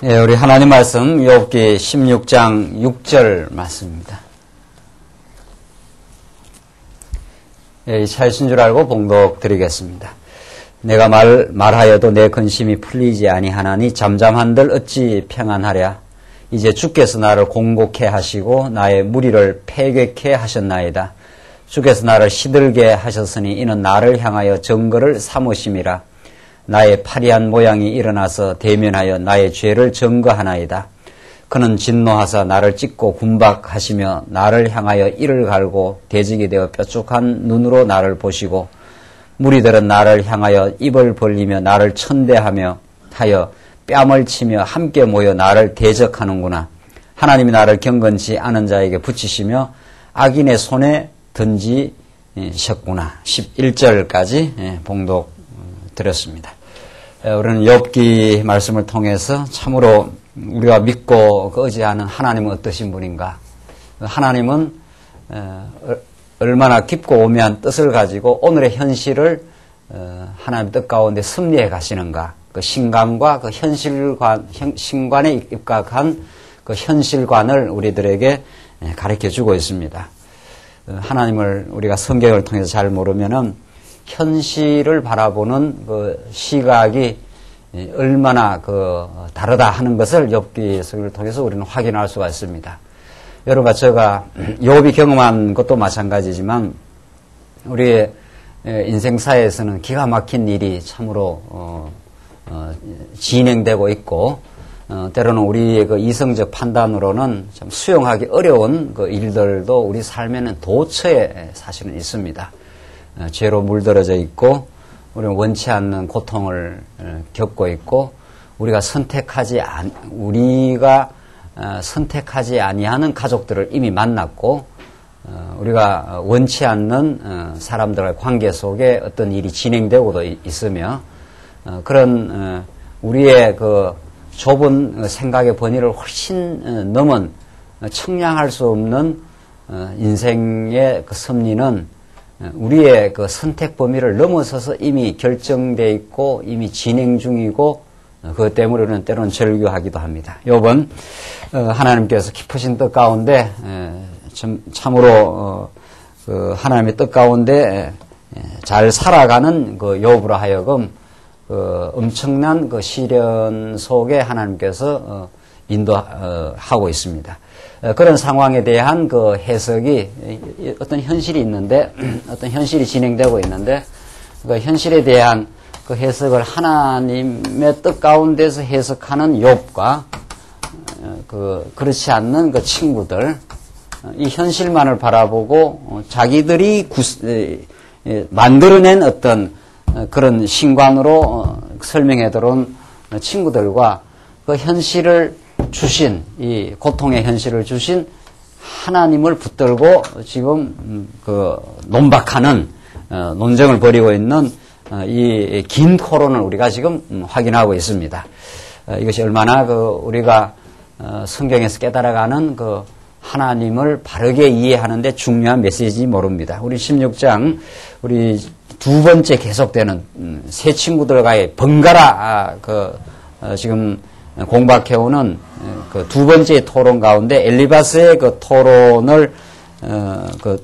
예, 우리 하나님 말씀 욥기 16장 6절 말씀입니다. 예, 이 차이신 줄 알고 봉독 드리겠습니다. 내가 말하여도 내 근심이 풀리지 아니하나니 잠잠한들 어찌 평안하랴. 이제 주께서 나를 공곡해 하시고 나의 무리를 패괴케 하셨나이다. 주께서 나를 시들게 하셨으니 이는 나를 향하여 증거를 삼으심이라. 나의 파리한 모양이 일어나서 대면하여 나의 죄를 증거하나이다. 그는 진노하사 나를 찢고 군박하시며 나를 향하여 이를 갈고 대적이 되어 뾰족한 눈으로 나를 보시고 무리들은 나를 향하여 입을 벌리며 나를 천대하며 하여 뺨을 치며 함께 모여 나를 대적하는구나. 하나님이 나를 경건치 않은 자에게 붙이시며 악인의 손에 던지셨구나. 11절까지 봉독 드렸습니다. 우리는 욥기 말씀을 통해서 참으로 우리가 믿고 의지하는 하나님은 어떠신 분인가? 하나님은 얼마나 깊고 오묘한 뜻을 가지고 오늘의 현실을 하나님의 뜻 가운데 섭리해 가시는가? 그 신관과 그 신관에 입각한 그 현실관을 우리들에게 가르쳐 주고 있습니다. 하나님을 우리가 성경을 통해서 잘 모르면은 현실을 바라보는 그 시각이 얼마나 다르다 하는 것을 욥기서를 통해서 우리는 확인할 수가 있습니다. 여러분과 제가 욥이 경험한 것도 마찬가지지만 우리의 인생사에서는 기가 막힌 일이 참으로 진행되고 있고 때로는 우리의 그 이성적 판단으로는 참 수용하기 어려운 그 일들도 우리 삶에는 도처에 사실은 있습니다. 죄로 물들어져 있고 우리는 원치 않는 고통을 겪고 있고 우리가 선택하지 아니하는 가족들을 이미 만났고 우리가 원치 않는 사람들과의 관계 속에 어떤 일이 진행되고도 있으며 그런 우리의 그 좁은 생각의 번위를 훨씬 넘은 청량할 수 없는 인생의 그 섭리는 우리의 그 선택 범위를 넘어서서 이미 결정되어 있고 이미 진행 중이고 그것 때문에 우리는 때로는 절규하기도 합니다. 욥은 하나님께서 깊으신 뜻 가운데 참으로 그 하나님의 뜻 가운데 잘 살아가는 그 욥으로 하여금 엄청난 그 시련 속에 하나님께서 인도하고 있습니다. 그런 상황에 대한 그 해석이 어떤 현실이 있는데, 어떤 현실이 진행되고 있는데, 그 현실에 대한 그 해석을 하나님의 뜻 가운데서 해석하는 욥과 그렇지 않는 그 친구들, 이 현실만을 바라보고 자기들이 만들어낸 어떤 그런 신관으로 설명해 들어온 친구들과 그 현실을 주신, 이 고통의 현실을 주신 하나님을 붙들고 지금 논박하는, 논쟁을 벌이고 있는 이 긴 토론을 우리가 지금 확인하고 있습니다. 이것이 얼마나 우리가 성경에서 깨달아가는 하나님을 바르게 이해하는데 중요한 메시지인지 모릅니다. 우리 16장, 우리 두 번째 계속되는 세 친구들과의 번갈아 지금 공박해오는 그 두 번째 토론 가운데 엘리바스의 그 토론을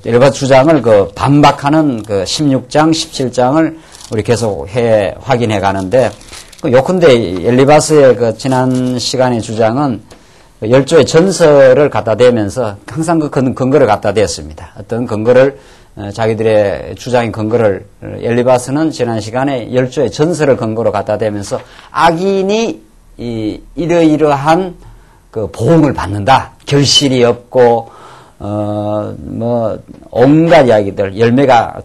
엘리바스 주장을 반박하는 16장, 17장을 우리 계속 확인해 가는데 요컨대 엘리바스의 지난 시간의 주장은 열조의 전설을 갖다 대면서 항상 그 근거를 갖다 댔습니다. 어떤 근거를 자기들의 주장인 근거를 엘리바스는 지난 시간에 열조의 전설을 근거로 갖다 대면서 악인이 이러이러한 그 보응을 받는다. 결실이 없고 온갖 이야기들,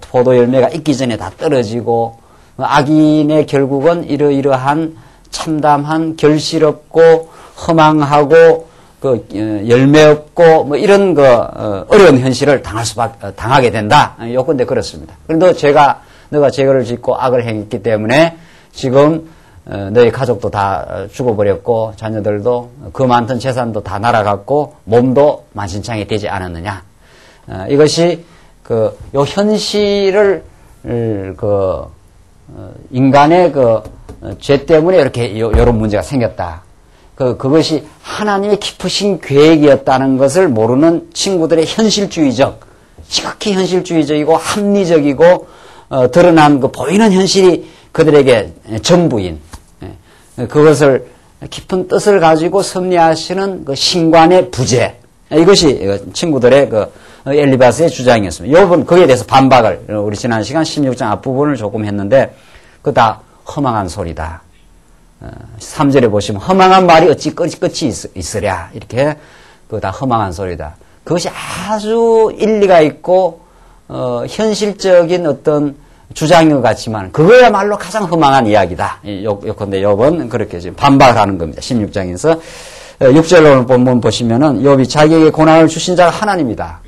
포도 열매가 익기 전에 다 떨어지고 악인의 결국은 이러이러한 참담한 결실 없고 허망하고 열매 없고 이런 어려운 현실을 당하게 된다. 요건데 그렇습니다. 그런데 너가 죄를 짓고 악을 행했기 때문에 지금 너희 가족도 다 죽어버렸고 자녀들도 그 많던 재산도 다 날아갔고 몸도 만신창이 되지 않았느냐. 이것이 요 현실을 인간의 죄 때문에 이렇게 이런 문제가 생겼다. 그것이 하나님의 깊으신 계획이었다는 것을 모르는 친구들의 현실주의적, 지극히 현실주의적이고 합리적이고 드러난 그 보이는 현실이 그들에게 전부인 그것을 깊은 뜻을 가지고 섭리하시는 그 신관의 부재, 이것이 친구들의 그 엘리바스의 주장이었습니다. 이 부분 거기에 대해서 반박을 우리 지난 시간 16장 앞부분을 조금 했는데 그거 다 허망한 소리다. 3절에 보시면 허망한 말이 어찌 끝이 있으랴, 이렇게 그거 다 허망한 소리다. 그것이 아주 일리가 있고 현실적인 어떤 주장인 것 같지만 그거야말로 가장 허망한 이야기다. 요컨대 욥은 그렇게 지금 반박을 하는 겁니다. 16장에서 6절 오늘 본문 보시면은 욥이 자기에게 고난을 주신 자가 하나님이다.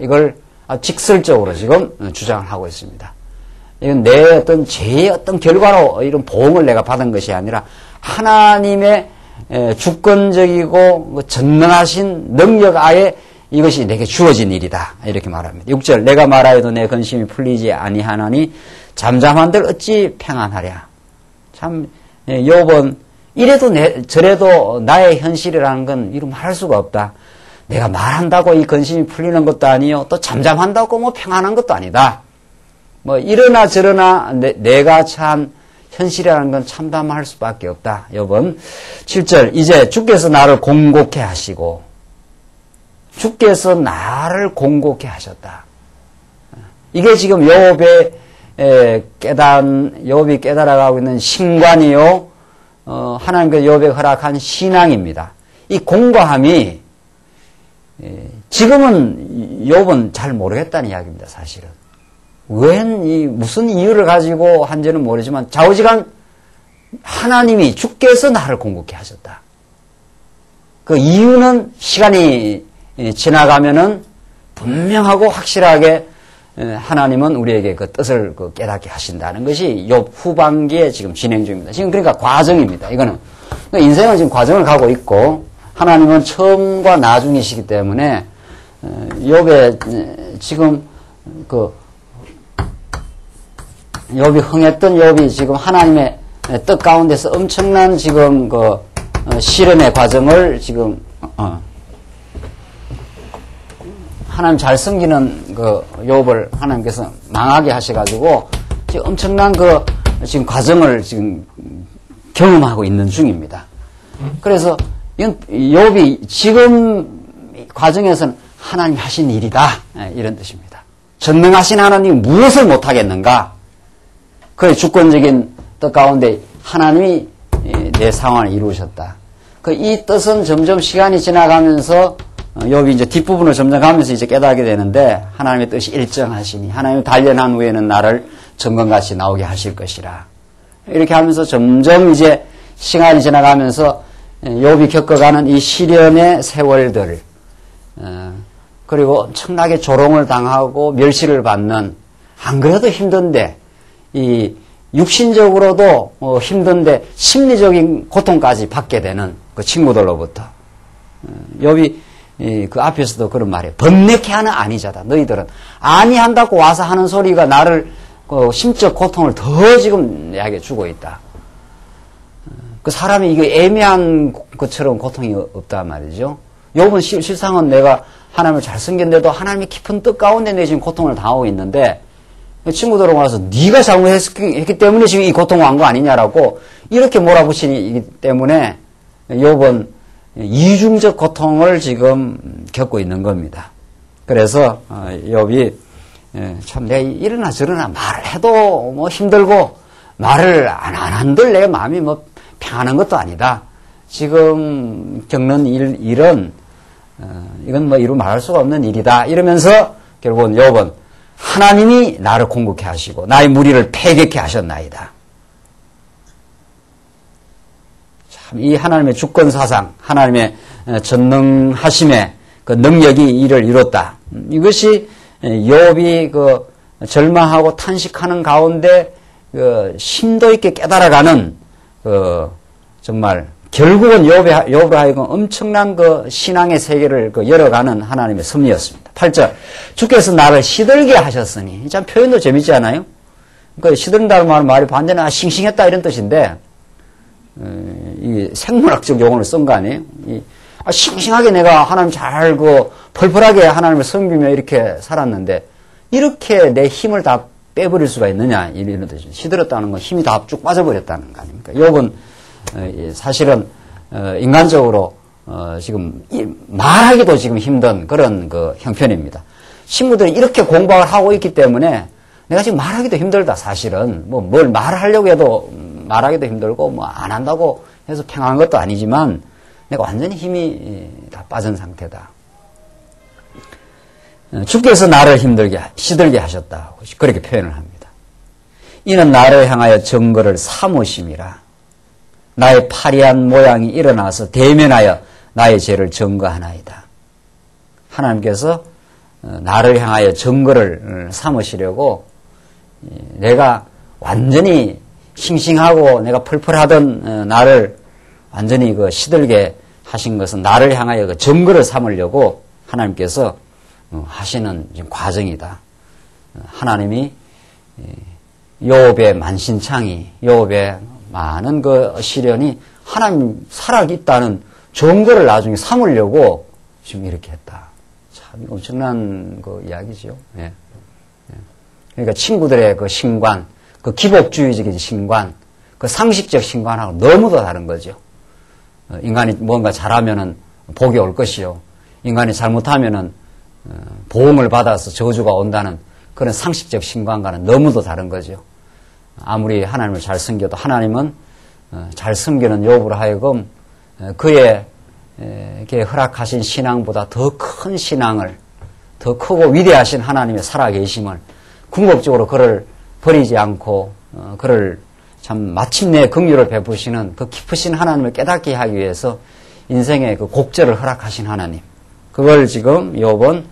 이걸 직설적으로 지금 주장을 하고 있습니다. 이건 내 어떤 죄의 어떤 결과로 이런 보응을 내가 받은 것이 아니라 하나님의 주권적이고 전능하신 능력 아래 이것이 내게 주어진 일이다. 이렇게 말합니다. 6절 내가 말하여도 내 근심이 풀리지 아니하나니 잠잠한들 어찌 평안하랴. 참 욥은 이래도 저래도 나의 현실이라는 건 이루 말할 수가 없다. 내가 말한다고 이 근심이 풀리는 것도 아니요. 또 잠잠한다고 뭐 평안한 것도 아니다. 뭐 이러나 저러나 내가 참 현실이라는 건 참담할 수밖에 없다. 욥은 7절 이제 주께서 나를 공곡해 하시고 주께서 나를 공곡해 하셨다. 이게 지금 욥이 깨달아가고 있는 신관이요, 하나님께서 욥에게 허락한 신앙입니다. 이 공고함이 지금은 욥은 잘 모르겠다는 이야기입니다. 사실은 무슨 이유를 가지고 한지는 모르지만 좌우지간 하나님이 주께서 나를 공곡해 하셨다. 그 이유는 시간이 지나가면은 분명하고 확실하게 하나님은 우리에게 그 뜻을 깨닫게 하신다는 것이 욥 후반기에 지금 진행 중입니다. 지금 그러니까 과정입니다. 이거는 인생은 지금 과정을 가고 있고 하나님은 처음과 나중이시기 때문에 욥의 지금 욥이 흥했던 욥이 지금 하나님의 뜻 가운데서 엄청난 지금 실험의 과정을 지금 하나님 잘 섬기는 욥을 하나님께서 망하게 하셔가지고 지금 엄청난 지금 과정을 지금 경험하고 있는 중입니다. 그래서 이건 욥이 지금 과정에서는 하나님 하신 일이다, 이런 뜻입니다. 전능하신 하나님이 무엇을 못하겠는가? 그의 주권적인 뜻 가운데 하나님이 내 상황을 이루셨다. 이 뜻은 점점 시간이 지나가면서 욥이 이제 뒷부분을 점점 가면서 이제 깨닫게 되는데 하나님의 뜻이 일정하시니 하나님이 단련한 후에는 나를 정금같이 나오게 하실 것이라. 이렇게 하면서 점점 이제 시간이 지나가면서 욥이 겪어가는 이 시련의 세월들, 그리고 엄청나게 조롱을 당하고 멸시를 받는, 안 그래도 힘든데 이 육신적으로도 힘든데 심리적인 고통까지 받게 되는 그 친구들로부터 욥이 그 앞에서도 그런 말이에요. 번뇌케 하는 아니자다. 너희들은 아니한다고 와서 하는 소리가 나를 심적 고통을 더 지금 내게 주고 있다. 그 사람이 이게 애매한 것처럼 고통이 없단 말이죠. 욥은 실상은 내가 하나님을 잘 섬겼는데도 하나님의 깊은 뜻 가운데 내 지금 고통을 당하고 있는데 친구들은 와서 네가 잘못했기 때문에 지금 이 고통을 한 거 아니냐라고 이렇게 몰아붙이기 때문에 욥은 이중적 고통을 지금 겪고 있는 겁니다. 그래서 욥이 참 내가 이러나 저러나 말을 해도 뭐 힘들고 말을 안 한들 내 마음이 뭐 평안한 것도 아니다. 지금 겪는 일은 이건 뭐 이루 말할 수가 없는 일이다. 이러면서 결국은 욥은 하나님이 나를 공격해 하시고 나의 무리를 패격해 하셨나이다. 참 이 하나님의 주권 사상, 하나님의 전능하심의 그 능력이 이를 이뤘다. 이것이 욥이 절망하고 탄식하는 가운데 심도 있게 깨달아가는 정말 결국은 욥을 하여금 엄청난 신앙의 세계를 열어가는 하나님의 섭리였습니다. 8절 주께서 나를 시들게 하셨으니, 참 표현도 재밌지 않아요? 시든다는 말이 반대는 싱싱했다 이런 뜻인데 이 생물학적 용어를 쓴 거 아니에요? 싱싱하게 내가 하나님 잘 알고 펄펄하게 하나님을 섬기며 이렇게 살았는데 이렇게 내 힘을 다 빼버릴 수가 있느냐 이런 뜻이죠. 시들었다는 건 힘이 다 쭉 빠져버렸다는 거 아닙니까? 욥은 사실은 인간적으로 지금 말하기도 지금 힘든 그런 그 형편입니다. 친구들이 이렇게 공부를 하고 있기 때문에 내가 지금 말하기도 힘들다 사실은 뭐 뭘 말하려고 해도 말하기도 힘들고 뭐 안 한다고 해서 평안한 것도 아니지만 내가 완전히 힘이 다 빠진 상태다. 주께서 나를 힘들게 시들게 하셨다. 그렇게 표현을 합니다. 이는 나를 향하여 증거를 삼으심이라. 나의 파리한 모양이 일어나서 대면하여 나의 죄를 증거하나이다. 하나님께서 나를 향하여 증거를 삼으시려고 내가 완전히 싱싱하고 내가 펄펄하던 나를 완전히 그 시들게 하신 것은 나를 향하여 그 증거를 삼으려고 하나님께서 하시는 지금 과정이다. 하나님이 욥의 만신창이 욥의 많은 그 시련이 하나님 살아있다는 증거를 나중에 삼으려고 지금 이렇게 했다. 참 엄청난 그 이야기죠. 예. 그러니까 친구들의 그 신관, 그 기복주의적인 신관, 그 상식적 신관하고 너무도 다른 거죠. 인간이 뭔가 잘하면은 복이 올 것이요. 인간이 잘못하면은 보응을 받아서 저주가 온다는 그런 상식적 신관과는 너무도 다른 거죠. 아무리 하나님을 잘 섬겨도 하나님은 잘 섬기는 욥으로 하여금 그에게 허락하신 신앙보다 더 큰 신앙을, 더 크고 위대하신 하나님의 살아계심을 궁극적으로 그를 버리지 않고 그를 참 마침내 긍휼을 베푸시는 그 깊으신 하나님을 깨닫게 하기 위해서 인생의 그 곡절을 허락하신 하나님, 그걸 지금 욥은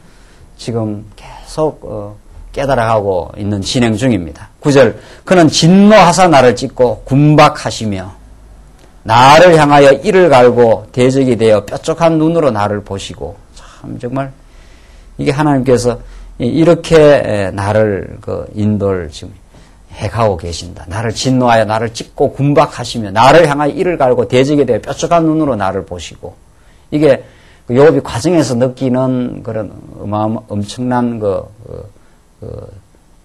지금 계속 깨달아가고 있는 진행 중입니다. 9절, 그는 진노하사 나를 찢고 군박하시며 나를 향하여 이를 갈고 대적이 되어 뾰족한 눈으로 나를 보시고. 참 정말 이게 하나님께서 이렇게 나를 그 인도를 지금 해가고 계신다. 나를 진노하여 나를 찢고 군박하시며 나를 향하여 이를 갈고 대적에 대해 뾰족한 눈으로 나를 보시고. 이게 욥이 과정에서 느끼는 그런 엄청난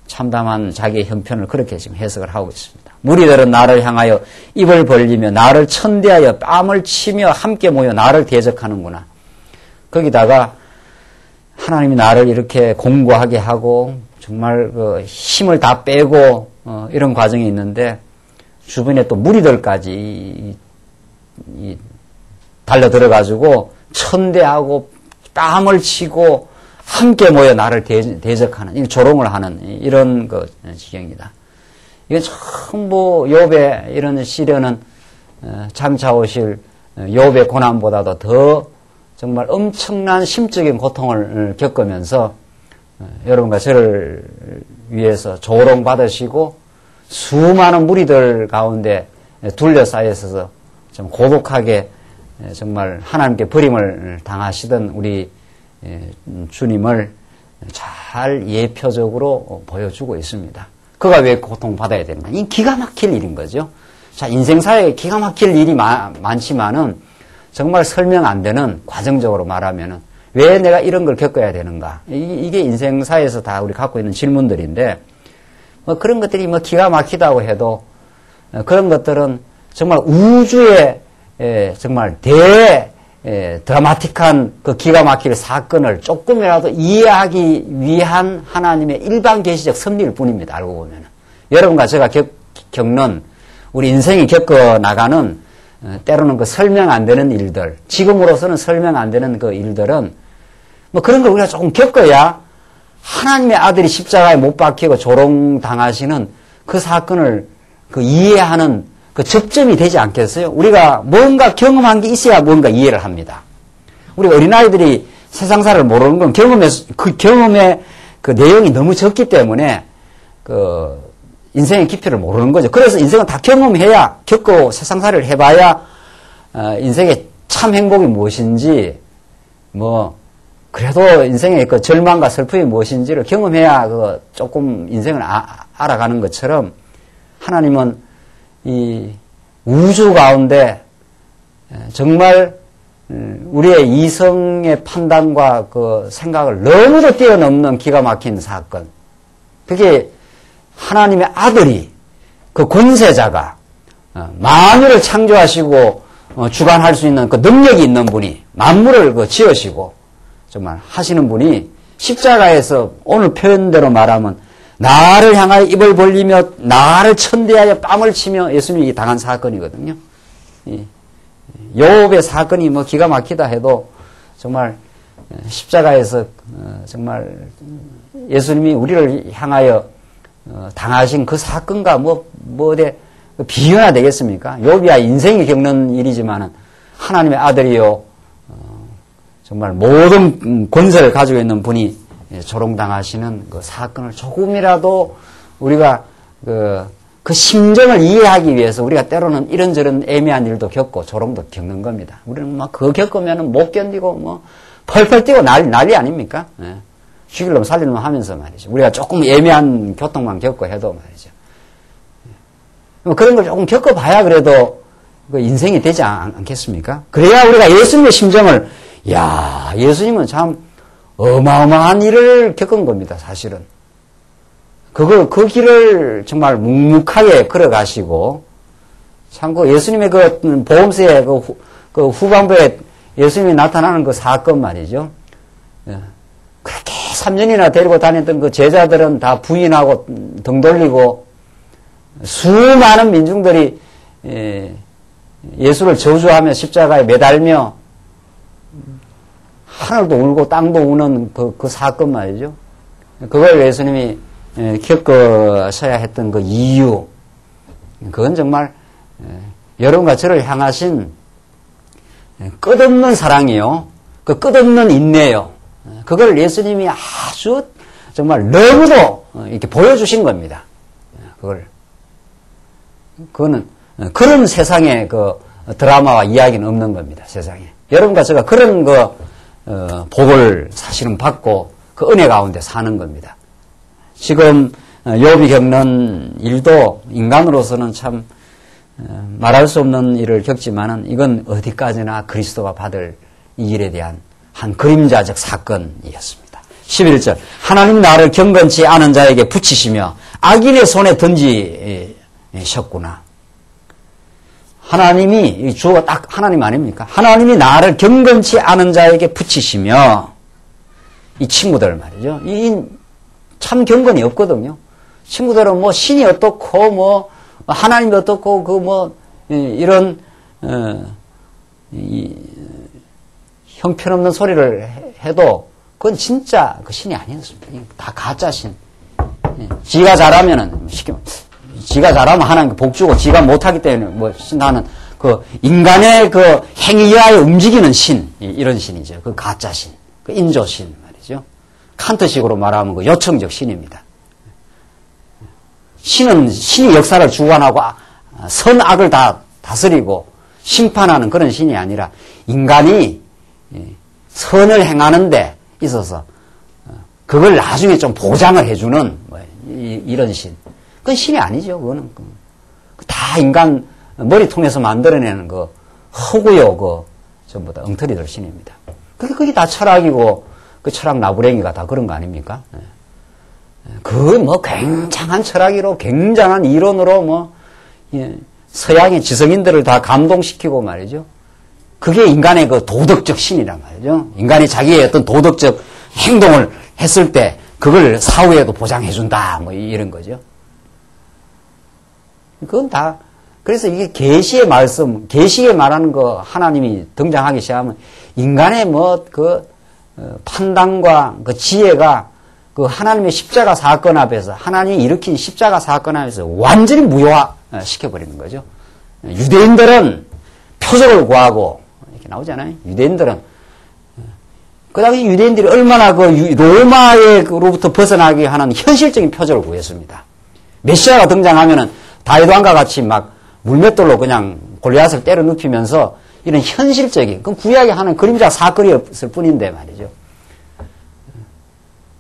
참담한 자기의 형편을 그렇게 지금 해석을 하고 있습니다. 무리들은 나를 향하여 입을 벌리며 나를 천대하여 뺨을 치며 함께 모여 나를 대적하는구나. 거기다가 하나님이 나를 이렇게 공고하게 하고 정말 그 힘을 다 빼고 이런 과정이 있는데 주변에 또 무리들까지 달려들어가지고 천대하고 뺨을 치고 함께 모여 나를 대적하는, 조롱을 하는 이런 그 지경이다. 이건 전부 욥의 이런 시련은 장차오실 욥의 고난보다도 더 정말 엄청난 심적인 고통을 겪으면서 여러분과 저를 위해서 조롱받으시고 수많은 무리들 가운데 둘러싸여 있어서 좀 고독하게 정말 하나님께 버림을 당하시던 우리 주님을 잘 예표적으로 보여주고 있습니다. 그가 왜 고통받아야 되는가? 이 기가 막힐 일인 거죠. 자, 인생사에 기가 막힐 일이 많지만은 정말 설명 안 되는, 과정적으로 말하면은 왜 내가 이런 걸 겪어야 되는가? 이게 인생사에서 다 우리 갖고 있는 질문들인데, 뭐 그런 것들이 뭐 기가 막히다고 해도 그런 것들은 정말 우주의 정말 드라마틱한 그 기가 막힐 사건을 조금이라도 이해하기 위한 하나님의 일반 계시적 섭리일 뿐입니다. 알고 보면 여러분과 제가 겪는, 우리 인생이 겪어나가는 때로는 그 설명 안 되는 일들, 지금으로서는 설명 안 되는 그 일들은 뭐 그런 걸 우리가 조금 겪어야 하나님의 아들이 십자가에 못 박히고 조롱당하시는 그 사건을 그 이해하는 그 접점이 되지 않겠어요? 우리가 뭔가 경험한 게 있어야 뭔가 이해를 합니다. 우리 어린아이들이 세상사를 모르는 건 그 경험의 그 내용이 너무 적기 때문에 그 인생의 깊이를 모르는 거죠. 그래서 인생을 다 경험해야, 겪고 세상사를 해봐야 인생의 참 행복이 무엇인지, 뭐 그래도 인생의 그 절망과 슬픔이 무엇인지를 경험해야 그 조금 인생을 알아가는 것처럼 하나님은 이 우주 가운데 정말 우리의 이성의 판단과 그 생각을 너무도 뛰어넘는 기가 막힌 사건. 그게 하나님의 아들이 그 권세자가 만유를 창조하시고 주관할 수 있는 그 능력이 있는 분이 만물을 그 지으시고 정말 하시는 분이 십자가에서 오늘 표현대로 말하면 나를 향하여 입을 벌리며 나를 천대하여 뺨을 치며 예수님이 당한 사건이거든요. 욥의 사건이 뭐 기가 막히다 해도 정말 십자가에서 정말 예수님이 우리를 향하여 당하신 그 사건과 뭐 어디 비교가 되겠습니까? 욥이야 인생이 겪는 일이지만은 하나님의 아들이요 정말 모든 권세를 가지고 있는 분이 조롱당하시는 그 사건을 조금이라도 우리가 그 심정을 이해하기 위해서 우리가 때로는 이런저런 애매한 일도 겪고 조롱도 겪는 겁니다. 우리는 막 그거 겪으면은 못 견디고 뭐 펄펄 뛰고 난리 아닙니까? 예. 죽이려면 살리려면 하면서 말이죠. 우리가 조금 애매한 교통만 겪고 해도 말이죠. 그런 걸 조금 겪어봐야 그래도 그 인생이 되지 않겠습니까? 그래야 우리가 예수님의 심정을 야 예수님은 참 어마어마한 일을 겪은 겁니다. 사실은. 그 길을 정말 묵묵하게 걸어가시고, 참고 예수님의 그 보험세의 그 후반부에 예수님이 나타나는 그 사건 말이죠. 그렇게 3년이나 데리고 다녔던 그 제자들은 다 부인하고 등 돌리고, 수많은 민중들이 예수를 저주하며 십자가에 매달며, 하늘도 울고 땅도 우는 그 사건 말이죠. 그걸 예수님이 겪어서야 했던 그 이유, 그건 정말 여러분과 저를 향하신 끝없는 사랑이요, 그 끝없는 인내요. 그걸 예수님이 아주 정말 너무도 이렇게 보여주신 겁니다. 그거는 그런 세상에 그 드라마와 이야기는 없는 겁니다. 세상에 여러분과 제가 그런 복을 사실은 받고 그 은혜 가운데 사는 겁니다. 지금 욥이 겪는 일도 인간으로서는 참 말할 수 없는 일을 겪지만은 이건 어디까지나 그리스도가 받을 이 일에 대한 한 그림자적 사건이었습니다. 11절 하나님 나를 경건치 않은 자에게 붙이시며 악인의 손에 던지셨구나. 하나님이 주어가 딱 하나님 아닙니까? 하나님이 나를 경건치 않은 자에게 붙이시며 이 친구들 말이죠. 참 경건이 없거든요. 친구들은 뭐 신이 어떻고 뭐 하나님이 어떻고 이런 형편없는 소리를 해도 그건 진짜 그 신이 아니었습니다. 다 가짜 신. 지가 잘하면은 지가 잘하면 하나님 복 주고 지가 못하기 때문에 뭐 신하는 그 인간의 그 행위하에 움직이는 신 이런 신이죠. 그 가짜 신, 그 인조 신 말이죠. 칸트식으로 말하면 그 요청적 신입니다. 신이 역사를 주관하고 선악을 다 다스리고 심판하는 그런 신이 아니라 인간이 선을 행하는 데 있어서 그걸 나중에 좀 보장을 해주는 이런 신. 그건 신이 아니죠. 그거는 다 인간 머리통에서 만들어내는 그 허구요 전부 다 엉터리들 신입니다. 그게 다 철학이고 그 철학 나부랭이가 다 그런 거 아닙니까? 그 굉장한 철학이로 굉장한 이론으로 서양의 지성인들을 다 감동시키고 말이죠. 그게 인간의 그 도덕적 신이란 말이죠. 인간이 자기의 어떤 도덕적 행동을 했을 때 그걸 사후에도 보장해준다 이런 거죠. 그건 다 그래서 이게 계시의 말씀, 계시에 말하는 거 하나님이 등장하기 시작하면 인간의 판단과 그 지혜가 그 하나님의 십자가 사건 앞에서 하나님이 일으킨 십자가 사건 앞에서 완전히 무효화 시켜버리는 거죠. 유대인들은 표적을 구하고 이렇게 나오잖아요. 유대인들은 그 당시 유대인들이 얼마나 그 로마로부터 벗어나게 하는 현실적인 표적을 구했습니다. 메시아가 등장하면은 다윗 왕과 같이 막 물맷돌로 그냥 골리앗을 때려 눕히면서 이런 현실적인, 그건 구약에 하는 그림자 사건이었을 뿐인데 말이죠.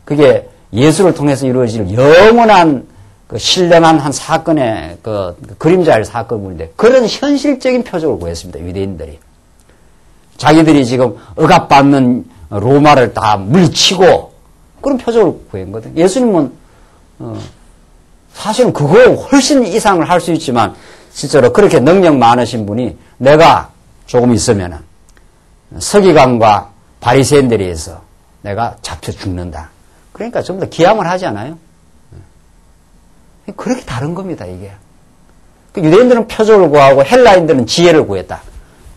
그게 예수를 통해서 이루어질 영원한 그 신령한 한 사건의 그 그림자의 사건인데 그런 현실적인 표적을 구했습니다. 유대인들이. 자기들이 지금 억압받는 로마를 다 물리치고 그런 표적을 구했거든. 예수님은 사실은 그거 훨씬 이상을 할 수 있지만 실제로 그렇게 능력 많으신 분이 내가 조금 있으면은 서기관과 바리새인들에 의해서 내가 잡혀 죽는다. 그러니까 좀 더 기함을 하지 않아요? 그렇게 다른 겁니다, 이게. 유대인들은 표적을 구하고 헬라인들은 지혜를 구했다.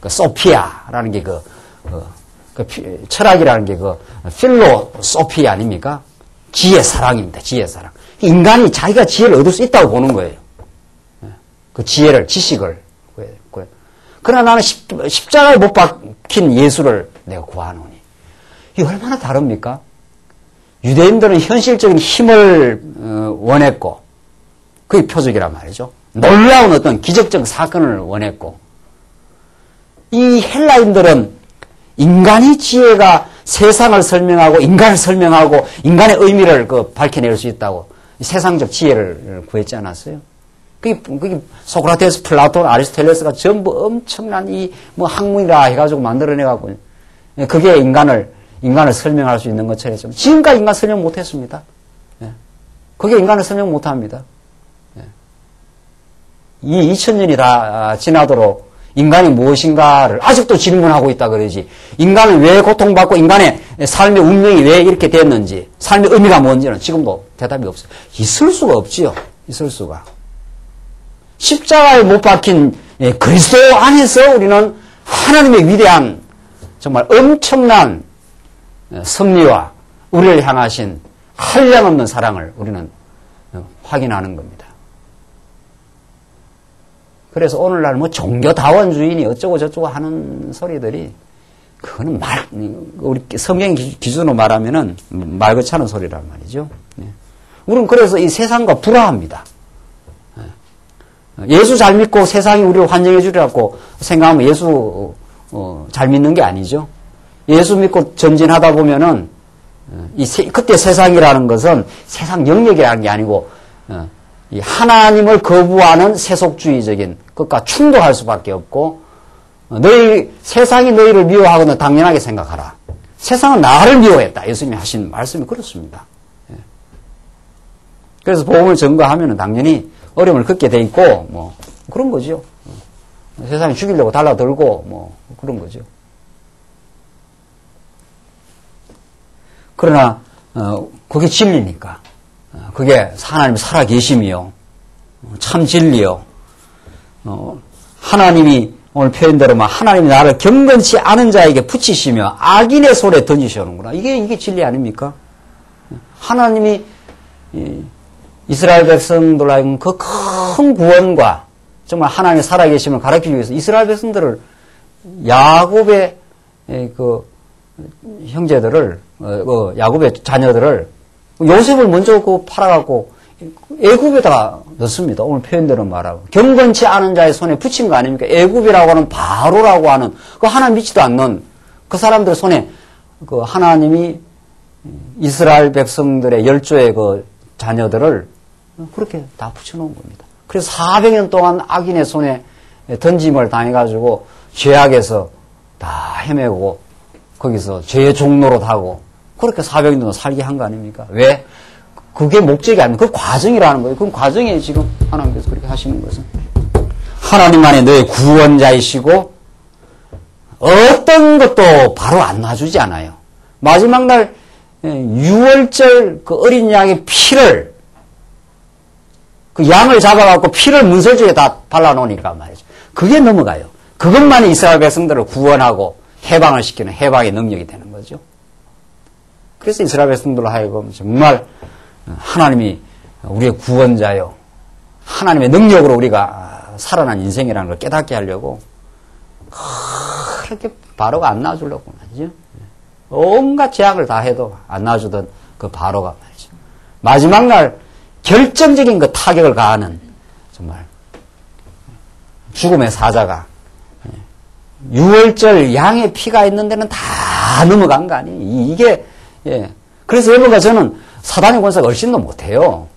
그 소피아라는 게 철학이라는 게 필로소피 아닙니까? 지혜 사랑입니다, 지혜 사랑. 인간이 자기가 지혜를 얻을 수 있다고 보는 거예요. 그 지혜를, 지식을 구해. 그러나 나는 십자가에 못 박힌 예수를 내가 구하노니. 이게 얼마나 다릅니까? 유대인들은 현실적인 힘을 원했고, 그게 표적이란 말이죠. 놀라운 어떤 기적적 사건을 원했고, 이 헬라인들은 인간의 지혜가 세상을 설명하고, 인간을 설명하고, 인간의 의미를 밝혀낼 수 있다고 세상적 지혜를 구했지 않았어요? 그게 소크라테스, 플라톤, 아리스토텔레스가 전부 엄청난 학문이라 해가지고 만들어내갖고, 그게 인간을 설명할 수 있는 것처럼 지금까지 인간 설명 못했습니다. 그게 인간을 설명 못합니다. 이 2000년이 다 지나도록 인간이 무엇인가를 아직도 질문하고 있다 그러지. 인간은 왜 고통받고 인간의 삶의 운명이 왜 이렇게 됐는지, 삶의 의미가 뭔지는 지금도 대답이 없어요. 있을 수가 없지요. 있을 수가. 십자가에 못 박힌 그리스도 안에서 우리는 하나님의 위대한 정말 엄청난 섭리와 우리를 향하신 한량없는 사랑을 우리는 확인하는 겁니다. 그래서 오늘날 종교다원주의니 어쩌고 저쩌고 하는 소리들이 그거는 우리 성경 기준으로 말하면은 말 그치는 소리란 말이죠. 우리는 그래서 이 세상과 불화합니다. 예수 잘 믿고 세상이 우리를 환영해 주리라고 생각하면 예수 잘 믿는 게 아니죠. 예수 믿고 전진하다 보면은 그때 세상이라는 것은 세상 영역이라는 게 아니고 이 하나님을 거부하는 세속주의적인 것과 충돌할 수밖에 없고, 세상이 너희를 미워하거든 당연하게 생각하라. 세상은 나를 미워했다. 예수님이 하신 말씀이 그렇습니다. 그래서 복음을 전가하면은 당연히 어려움을 겪게 돼 있고, 그런 거죠. 세상이 죽이려고 달라들고, 그런 거죠. 그러나, 그게 진리니까. 그게 하나님이 살아계심이요. 참 진리요. 하나님이 오늘 표현대로 하나님이 나를 경건치 않은 자에게 붙이시며 악인의 손에 던지시는구나. 이게 진리 아닙니까? 하나님이 이스라엘 백성들 하여금 그 큰 구원과 정말 하나님의 살아계심을 가르치기 위해서 이스라엘 백성들을 야곱의 형제들을 야곱의 자녀들을 요셉을 먼저 팔아갖고 애굽에다가 넣습니다. 오늘 표현대로 말하고 경건치 않은 자의 손에 붙인 거 아닙니까? 애굽이라고 하는 바로라고 하는 그 하나님 믿지도 않는 그 사람들 손에 그 하나님이 이스라엘 백성들의 열조의 그 자녀들을 그렇게 다 붙여놓은 겁니다. 그래서 400년 동안 악인의 손에 던짐을 당해가지고 죄악에서 다 헤매고 거기서 죄의 종로로 하고 그렇게 400년 동안 살게 한 거 아닙니까? 왜? 그게 목적이 아닙니다. 그 과정이라는 거예요. 그 과정에 지금 하나님께서 그렇게 하시는 것은 하나님만이 너의 구원자이시고 어떤 것도 바로 안 놔주지 않아요. 마지막 날 6월절 그 어린 양의 피를 그 양을 잡아갖고 피를 문설주에 다 발라놓으니까 말이죠. 그게 넘어가요. 그것만이 이스라엘 백성들을 구원하고 해방을 시키는 해방의 능력이 되는 거죠. 그래서 이스라엘 백성들로 하여금 정말 하나님이 우리의 구원자요. 하나님의 능력으로 우리가 살아난 인생이라는 걸 깨닫게 하려고 그렇게 바로가 안 놔주려고 말이죠. 온갖 제약을 다 해도 안 놔주던 그 바로가 말이죠. 마지막 날 결정적인 그 타격을 가하는 정말 죽음의 사자가 6월절 양의 피가 있는 데는 다 넘어간 거 아니에요. 이게 그래서 여러분과 저는 사단의 권세가 얼씬도 못해요.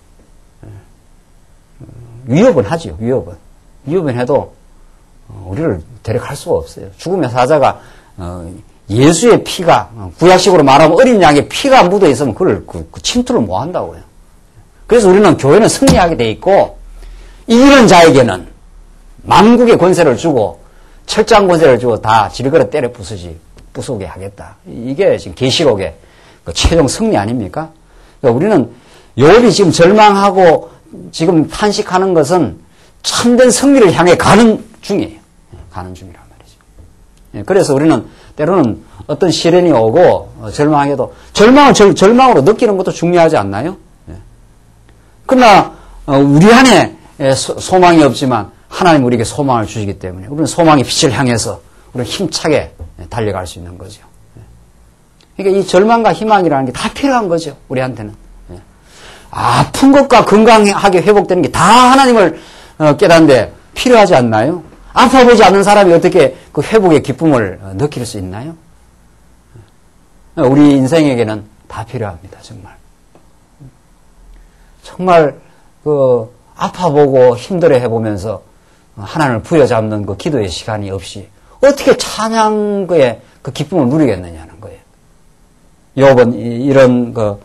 위협은 하죠. 위협은 해도 우리를 데려갈 수가 없어요. 죽음의 사자가 예수의 피가, 구약식으로 말하면 어린 양의 피가 묻어 있으면 그걸 침투를 못 한다고요. 그래서 우리는 교회는 승리하게 돼 있고, 이기는 자에게는 만국의 권세를 주고, 철저한 권세를 주고 다 질그릇 때려 부수게 하겠다. 이게 지금 계시록의 그 최종 승리 아닙니까? 그러니까 우리는 욥이 지금 절망하고 지금 탄식하는 것은 참된 승리를 향해 가는 중이에요. 가는 중이란 말이죠. 그래서 우리는 때로는 어떤 시련이 오고 절망해도 절망을 절망으로 느끼는 것도 중요하지 않나요? 그러나 우리 안에 소망이 없지만 하나님 우리에게 소망을 주시기 때문에 우리는 소망의 빛을 향해서 우리는 힘차게 달려갈 수 있는 거죠. 그러니까 이 절망과 희망이라는 게 다 필요한 거죠. 우리한테는. 아픈 것과 건강하게 회복되는 게 다 하나님을 깨닫는데 필요하지 않나요? 아파보지 않는 사람이 어떻게 그 회복의 기쁨을 느낄 수 있나요? 우리 인생에게는 다 필요합니다. 정말. 정말 그 아파보고 힘들어 해보면서 하나님을 부여잡는 그 기도의 시간이 없이 어떻게 찬양의 그 기쁨을 누리겠느냐는 거예요. 욥은 이런 그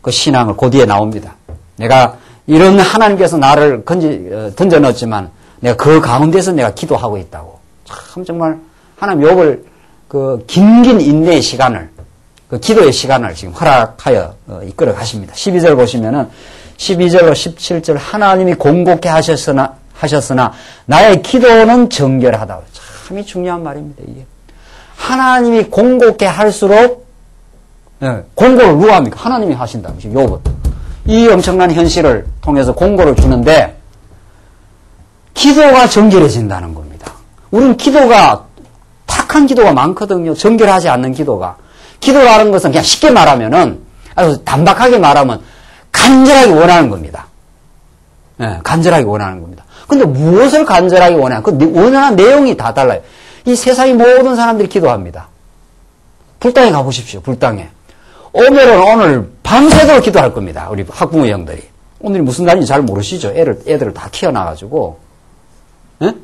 신앙을 그 뒤에 나옵니다. 내가 이런 하나님께서 나를 던져 넣었지만 내가 그 가운데서 내가 기도하고 있다고. 참 정말 하나님 욥을 그 긴긴 인내의 시간을, 그 기도의 시간을 지금 허락하여 이끌어 가십니다. 12절 보시면은 12절로 17절 하나님이 공곡해 하셨으나 나의 기도는 정결하다. 참이 중요한 말입니다. 이게 하나님이 공곡해 할수록 공고를 누가 합니까? 하나님이 하신다. 지금 욥은 이 엄청난 현실을 통해서 공고를 주는데 기도가 정결해진다는 겁니다. 우리는 기도가 탁한 기도가 많거든요. 정결하지 않는 기도가. 기도라는 것은 그냥 쉽게 말하면은 아주 단박하게 말하면 간절하게 원하는 겁니다. 간절하게 원하는 겁니다. 근데 무엇을 간절하게 원하냐? 그 원하는 내용이 다 달라요. 이 세상의 모든 사람들이 기도합니다. 불당에 가보십시오. 불당에. 오늘 밤새도록 기도할 겁니다. 우리 학부모 형들이. 오늘이 무슨 날인지 잘 모르시죠? 애들을 다 키워놔가지고. 예?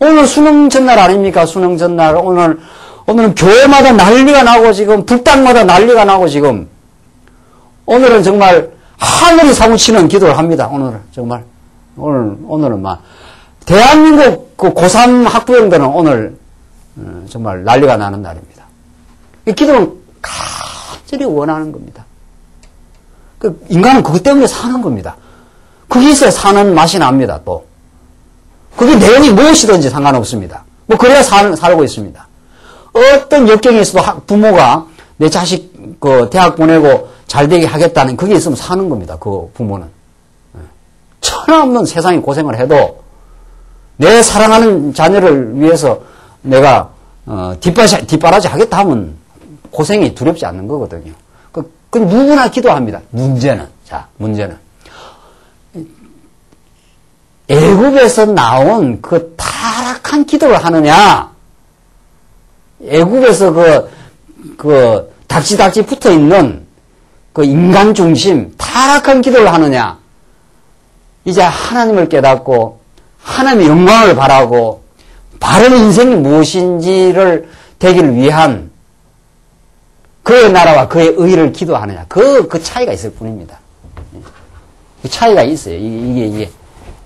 오늘 수능 전날 아닙니까? 수능 전날. 오늘은 교회마다 난리가 나고 지금, 불당마다 난리가 나고 지금. 오늘은 정말 하늘이 사무치는 기도를 합니다. 오늘은 정말. 오늘은 막. 대한민국 그 고3 학부형들은 오늘 정말 난리가 나는 날입니다. 이 기도는 간절히 원하는 겁니다. 그 인간은 그것 때문에 사는 겁니다. 그게 있어야 사는 맛이 납니다, 또. 그게 내용이 무엇이든지 상관없습니다. 뭐, 그래야 살고 있습니다. 어떤 역경이 있어도 부모가 내 자식, 대학 보내고 잘 되게 하겠다는 그게 있으면 사는 겁니다, 그 부모는. 천하없는 세상에 고생을 해도 내 사랑하는 자녀를 위해서 내가, 뒷바라지 하겠다 하면 고생이 두렵지 않는 거거든요. 그 누구나 기도합니다. 문제는 애굽에서 나온 그 타락한 기도를 하느냐, 애굽에서 그 닥치닥치 붙어 있는 그 인간 중심 타락한 기도를 하느냐, 이제 하나님을 깨닫고 하나님의 영광을 바라고 바른 인생이 무엇인지를 되기를 위한 그의 나라와 그의 의를 기도하느냐. 그 차이가 있을 뿐입니다. 그 차이가 있어요.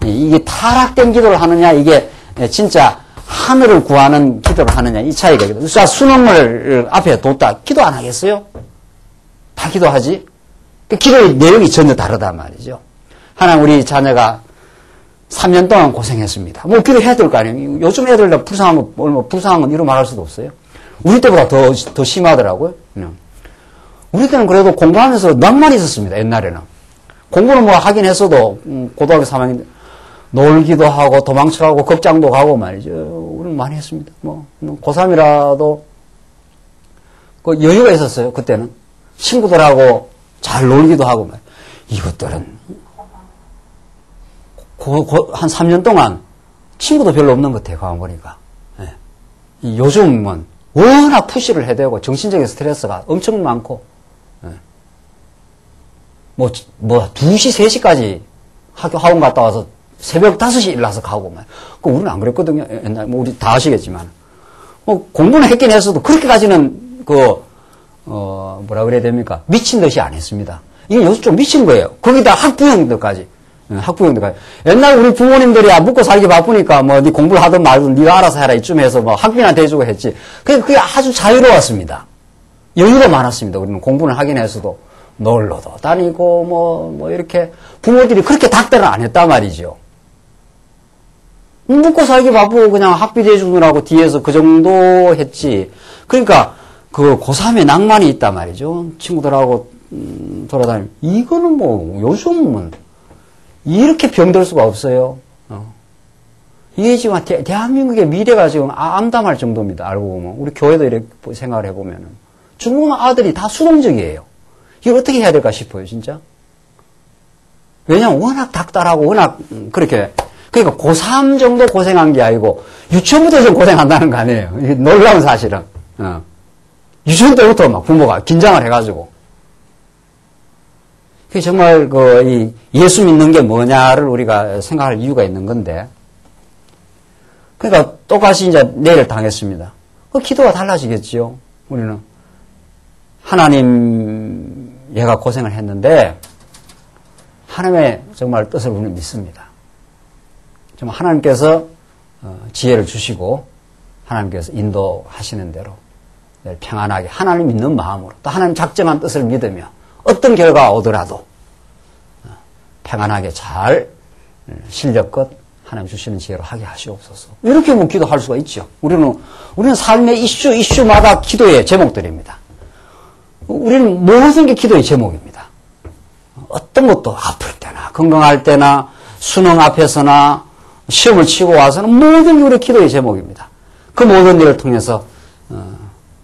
이게 타락된 기도를 하느냐, 이게 진짜 하늘을 구하는 기도를 하느냐, 이 차이가 있거든요. 자, 수능을 앞에 뒀다. 기도 안 하겠어요? 다 기도하지? 그 기도의 내용이 전혀 다르단 말이죠. 하나님, 우리 자녀가 3년 동안 고생했습니다. 뭐, 기도해야 될 거 아니에요? 요즘 애들 다 불쌍한 건 이루 말할 수도 없어요. 우리 때보다 더 심하더라고요. 우리 때는 그래도 공부하면서 낭만이 있었습니다. 옛날에는. 공부는 뭐 하긴 했어도, 고등학교 3학년 놀기도 하고, 도망쳐가고, 극장도 가고 말이죠. 우리는 많이 했습니다. 고3이라도, 그 여유가 있었어요. 그때는. 친구들하고 잘 놀기도 하고, 이것들은, 한 3년 동안 친구도 별로 없는 것 같아요. 가보니까. 요즘은 워낙 푸시를 해대고 정신적인 스트레스가 엄청 많고, 2시, 3시까지 학원 갔다 와서 새벽 5시 일어나서 가고, 우리는 안 그랬거든요. 옛날, 우리 다 아시겠지만. 뭐 공부는 했긴 했어도 그렇게까지는 뭐라 그래야 됩니까? 미친 듯이 안 했습니다. 이게 요즘 좀 미친 거예요. 거기다 학부형들까지. 학부형들까지. 옛날 우리 부모님들이 묵고 살기 바쁘니까 뭐 네 공부를 하든 말든 네가 알아서 해라 이쯤 해서 뭐 학비나 대주고 했지. 그게 아주 자유로웠습니다. 여유가 많았습니다. 우리는 공부는 하긴 했어도 놀러도 다니고 뭐 이렇게 부모들이 그렇게 닥달을 안 했단 말이죠. 묵고 살기 바쁘고 그냥 학비 대주느라고 뒤에서 그 정도 했지. 그러니까 그 고3에 낭만이 있단 말이죠. 친구들하고 돌아다니면 이거는 뭐 요즘은 이렇게 병들 수가 없어요. 이게 지금 대한민국의 미래가 지금 암담할 정도입니다. 알고 보면 우리 교회도 이렇게 생각을 해보면은 중국 아들이 다 수동적이에요. 이걸 어떻게 해야 될까 싶어요, 진짜. 왜냐면 워낙 닥달하고 워낙 그렇게 그러니까 고3 정도 고생한 게 아니고 유치원부터 좀 고생한다는 거 아니에요. 이게 놀라운 사실은. 유치원 때부터 막 부모가 긴장을 해가지고. 그게 정말 이 예수 믿는 게 뭐냐를 우리가 생각할 이유가 있는 건데. 그러니까 똑같이 이제 내를 당했습니다. 그 기도가 달라지겠지요. 우리는 하나님 얘가 고생을 했는데 하나님의 정말 뜻을 우리는 믿습니다. 정말 하나님께서 지혜를 주시고 하나님께서 인도하시는 대로 평안하게 하나님 믿는 마음으로 또 하나님 작정한 뜻을 믿으며 어떤 결과가 오더라도 평안하게 잘 실력껏 하나님 주시는 지혜로 하게 하시옵소서. 이렇게 뭐 기도할 수가 있죠. 우리는 삶의 이슈마다 기도의 제목들입니다. 우리는 모든 게 기도의 제목입니다. 어떤 것도 아플 때나 건강할 때나 수능 앞에서나 시험을 치고 와서는 모든 게 우리 기도의 제목입니다. 그 모든 일을 통해서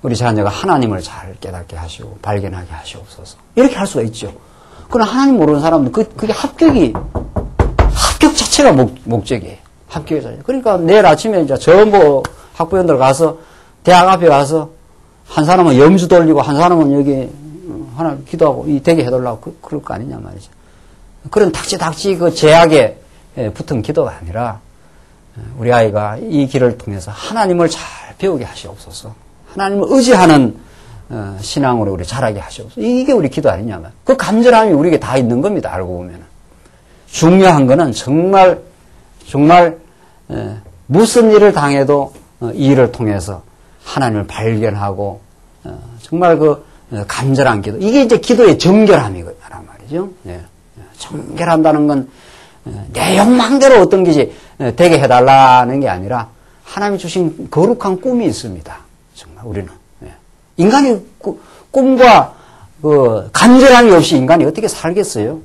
우리 자녀가 하나님을 잘 깨닫게 하시고 발견하게 하시옵소서. 이렇게 할 수가 있죠. 그러나 하나님 모르는 사람은 그게 합격 자체가 목적이에요. 합격 자체. 그러니까 내일 아침에 이제 전부 학부형들 가서 대학 앞에 가서 한 사람은 염주 돌리고 한 사람은 여기 하나 기도하고 이 되게 해달라고 그럴 거 아니냐 말이죠. 그런 닥치 그 제약에 붙은 기도가 아니라 우리 아이가 이 길을 통해서 하나님을 잘 배우게 하시옵소서. 하나님을 의지하는 신앙으로 우리 자라게 하시옵소서. 이게 우리 기도 아니냐 말이죠. 그 간절함이 우리에게 다 있는 겁니다. 알고 보면. 중요한 거는 정말 무슨 일을 당해도 이 일을 통해서 하나님을 발견하고 정말 그 간절한 기도. 이게 이제 기도의 정결함이란 말이죠. 정결한다는 건 내 욕망대로 어떤 것이 되게 해달라는 게 아니라 하나님이 주신 거룩한 꿈이 있습니다. 정말 우리는. 인간이 꿈과 그 간절함이 없이 인간이 어떻게 살겠어요?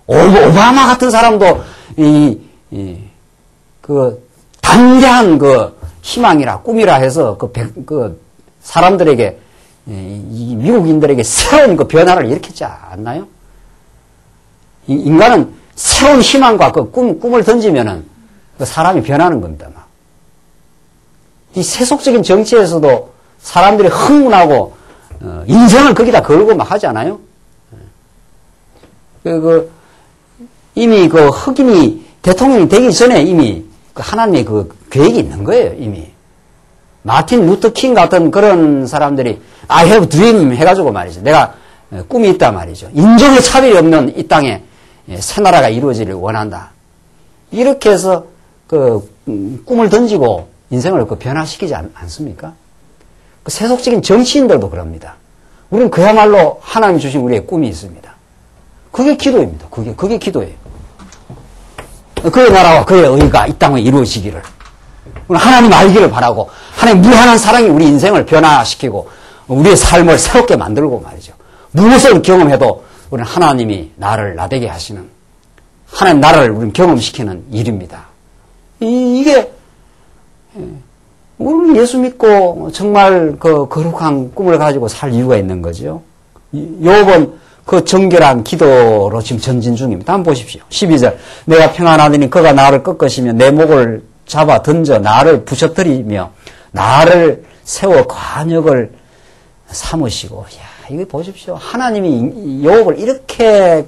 오바마 같은 사람도 그 담대한 그 희망이라 꿈이라 해서 그 사람들에게 이 미국인들에게 새로운 그 변화를 일으키지 않나요? 인간은 새로운 희망과 그 꿈을 던지면은 그 사람이 변하는 겁니다. 막. 이 세속적인 정치에서도 사람들이 흥분하고 인생을 거기다 걸고 막 하지 않아요? 이미 그 흑인이 대통령이 되기 전에 이미 그 하나님의 그 계획이 있는 거예요, 이미. 마틴 루터 킹 같은 그런 사람들이 I have dream 해가지고 말이죠. 내가 꿈이 있단 말이죠. 인종의 차별이 없는 이 땅에 새 나라가 이루어지기를 원한다. 이렇게 해서 그 꿈을 던지고 인생을 그 변화시키지 않습니까? 그 세속적인 정치인들도 그럽니다. 우리는 그야말로 하나님 주신 우리의 꿈이 있습니다. 그게 기도입니다. 그게 기도예요. 그의 나라와 그의 의가 이 땅에 이루어지기를. 하나님 알기를 바라고, 하나님 무한한 사랑이 우리 인생을 변화시키고, 우리의 삶을 새롭게 만들고 말이죠. 무엇을 경험해도 우리는 하나님이 나되게 하시는, 하나님 나라를 우리는 경험시키는 일입니다. 이게, 우리는 예수 믿고 정말 그 거룩한 꿈을 가지고 살 이유가 있는 거죠. 요번 그 정결한 기도로 지금 전진 중입니다. 한번 보십시오. 12절. 내가 평안하더니 그가 나를 꺾으시며 내 목을 잡아 던져 나를 부셔뜨리며 나를 세워 관역을 삼으시고. 야, 이거 보십시오. 하나님이 욥을 이렇게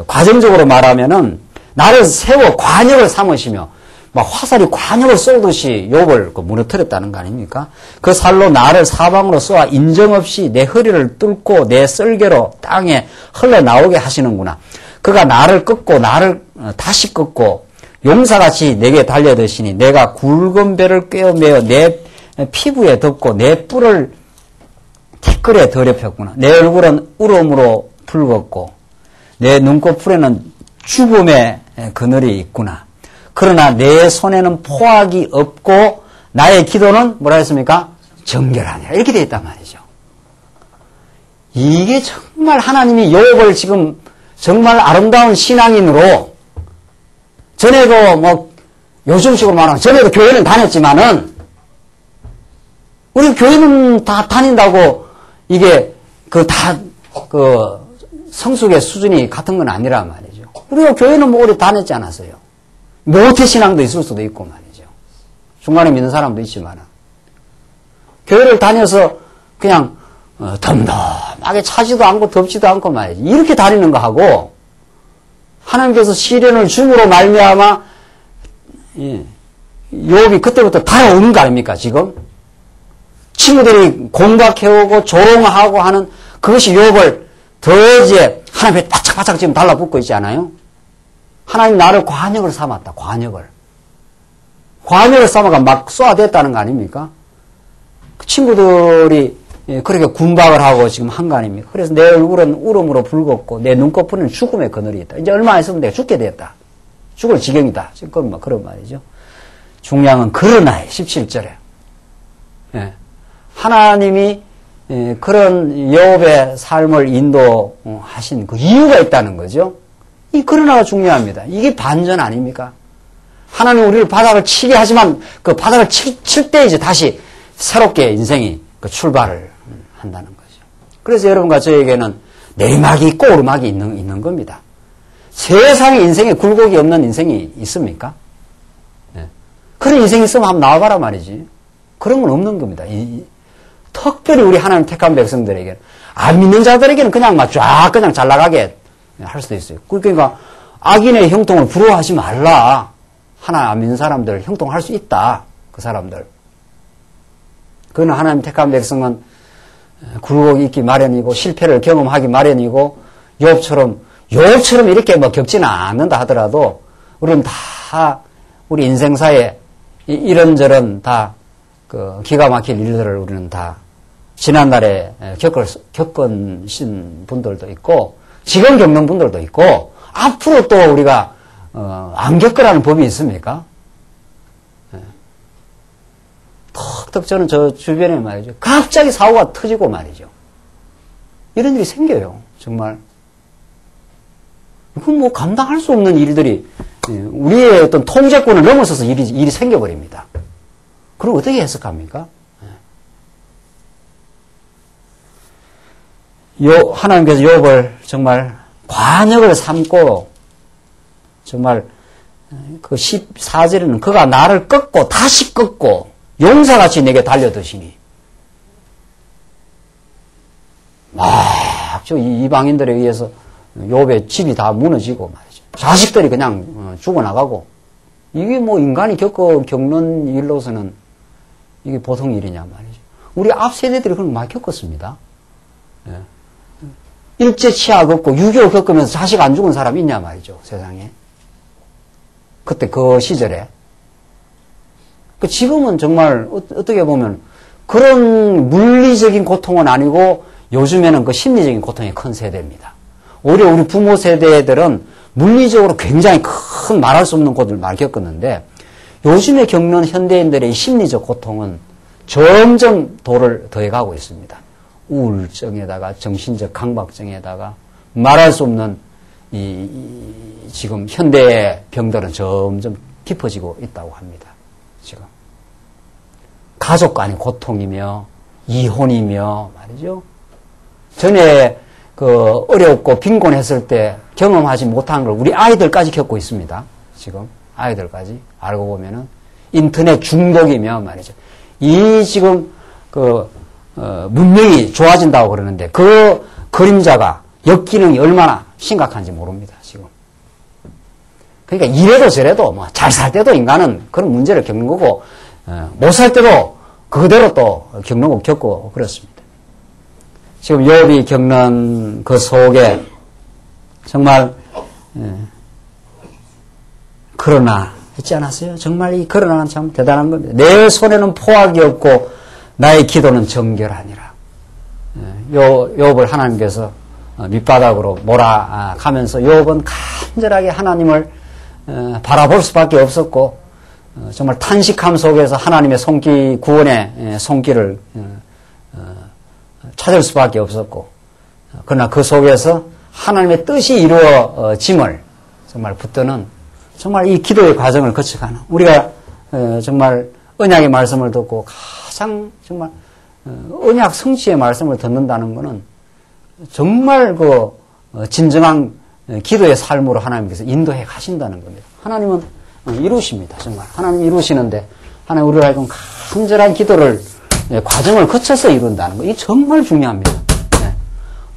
과정적으로 말하면은 나를 세워 관역을 삼으시며 막 화살이 관역을 쏘듯이 욥을 무너뜨렸다는 거 아닙니까? 그 살로 나를 사방으로 쏘아 인정없이 내 허리를 뚫고 내 썰개로 땅에 흘러나오게 하시는구나. 그가 나를 꺾고 나를 다시 꺾고 용사같이 내게 달려드시니 내가 굵은 배를 꿰어매어 내 피부에 덮고 내 뿔을 티끌에 더럽혔구나. 내 얼굴은 울음으로 붉었고 내 눈꺼풀에는 죽음의 그늘이 있구나. 그러나 내 손에는 포악이 없고 나의 기도는 뭐라 했습니까? 정결하니라. 이렇게 되어 있단 말이죠. 이게 정말 하나님이 욥을 지금 정말 아름다운 신앙인으로 전에도 뭐 요즘식으로 말하면 전에도 교회는 다녔지만은 우리 교회는 다 다닌다고 이게 성숙의 수준이 같은 건 아니란 말이죠. 우리가 교회는 뭐 오래 다녔지 않았어요. 모태신앙도 있을 수도 있고 말이죠. 중간에 믿는 사람도 있지만 교회를 다녀서 그냥 덤덤하게 차지도 않고 덥지도 않고 말이죠. 이렇게 다니는 거 하고 하나님께서 시련을 줌으로 말미암아 욥이 그때부터 달아오는 거 아닙니까 지금? 친구들이 공박해오고 조롱하고 하는 그것이 욥을 더 이제 하나님께 바짝바짝 지금 달라붙고 있지 않아요? 하나님 나를 관역을 삼았다. 관역을 삼아가 막 쏘아댔다는 거 아닙니까? 그 친구들이 그렇게 군박을 하고 지금 한 거 아닙니까? 그래서 내 얼굴은 울음으로 붉었고 내 눈꺼풀은 죽음의 그늘이 있다. 이제 얼마 안 있으면 내가 죽게 됐다. 죽을 지경이다. 지금 그런 말이죠. 중요한 건 그러나에 17절에 하나님이 그런 욥의 삶을 인도하신 그 이유가 있다는 거죠. 이 그러나가 중요합니다. 이게 반전 아닙니까? 하나님 우리를 바닥을 치게 하지만 그 바닥을 칠 때 이제 다시 새롭게 인생이 그 출발을 한다는 거죠. 그래서 여러분과 저에게는 내리막이 있고 오르막이 있는 겁니다. 세상에 인생에 굴곡이 없는 인생이 있습니까? 네. 그런 인생이 있으면 한번 나와봐라 말이지. 그런 건 없는 겁니다. 특별히 우리 하나님 택한 백성들에게는 안 믿는 자들에게는 그냥 막 쫙 그냥 잘 나가게 할 수도 있어요. 그러니까 악인의 형통을 부러워하지 말라. 하나님 안 믿는 사람들 형통할 수 있다. 그 사람들. 그건 하나님 택한 백성은 굴곡이 있기 마련이고 실패를 경험하기 마련이고 욥처럼 이렇게 뭐 겪지는 않는다 하더라도 우리는 다 우리 인생사에 이런저런 다 그 기가 막힐 일들을 우리는 다 지난날에 겪으신 분들도 있고 지금 겪는 분들도 있고 앞으로 또 우리가 안 겪으라는 법이 있습니까? 턱턱 저는 저 주변에 말이죠. 갑자기 사고가 터지고 말이죠. 이런 일이 생겨요. 정말. 그건 뭐 감당할 수 없는 일들이 우리의 어떤 통제권을 넘어서서 일이 생겨버립니다. 그럼 어떻게 해석합니까? 하나님께서 욥을 정말 관역을 삼고 정말 그 14절에는 그가 나를 꺾고 다시 꺾고 용사같이 내게 달려드시니 막 저 이방인들에 의해서 욥의 집이 다 무너지고 말이죠. 자식들이 그냥 죽어나가고 이게 뭐 인간이 겪는 일로서는 이게 보통 일이냐 말이죠. 우리 앞 세대들이 그런 거 많이 겪었습니다. 예. 일제 치하 겪고 6.25 겪으면서 자식 안 죽은 사람 있냐 말이죠. 세상에. 그때 그 시절에. 지금은 정말 어떻게 보면 그런 물리적인 고통은 아니고 요즘에는 그 심리적인 고통이 큰 세대입니다. 오히려 우리 부모 세대들은 물리적으로 굉장히 큰 말할 수 없는 고통을 많이 겪었는데 요즘에 겪는 현대인들의 심리적 고통은 점점 도를 더해가고 있습니다. 우울증에다가 정신적 강박증에다가 말할 수 없는 지금 현대의 병들은 점점 깊어지고 있다고 합니다. 지금 가족 간의 고통이며 이혼이며 말이죠. 전에 그 어렵고 빈곤했을 때 경험하지 못한 걸 우리 아이들까지 겪고 있습니다. 지금 아이들까지 알고 보면은 인터넷 중독이며 말이죠. 이 지금 문명이 좋아진다고 그러는데 그 그림자가 역기능이 얼마나 심각한지 모릅니다. 지금 그러니까 이래도 저래도 뭐 잘 살 때도 인간은 그런 문제를 겪는 거고 못 살 때도 그대로 또 겪는 거 겪고 그렇습니다. 지금 욥이 겪는 그 속에 정말 그러나 있지 않았어요? 정말 이 그러나는 참 대단한 겁니다. 내 손에는 포악이 없고 나의 기도는 정결하니라. 욥을 하나님께서 밑바닥으로 몰아가면서 욥은 간절하게 하나님을 바라볼 수밖에 없었고 정말 탄식함 속에서 하나님의 손길, 구원의 손길을 찾을 수밖에 없었고 그러나 그 속에서 하나님의 뜻이 이루어짐을 정말 붙드는 정말 이 기도의 과정을 거쳐가는 우리가 정말 언약의 말씀을 듣고 가장 정말 언약 성취의 말씀을 듣는다는 것은 정말 그 진정한 기도의 삶으로 하나님께서 인도해 가신다는 겁니다. 하나님은 이루십니다. 정말 하나님 이루시는데 하나님 우리가 하여금 간절한 기도를 과정을 거쳐서 이룬다는 거 이게 정말 중요합니다.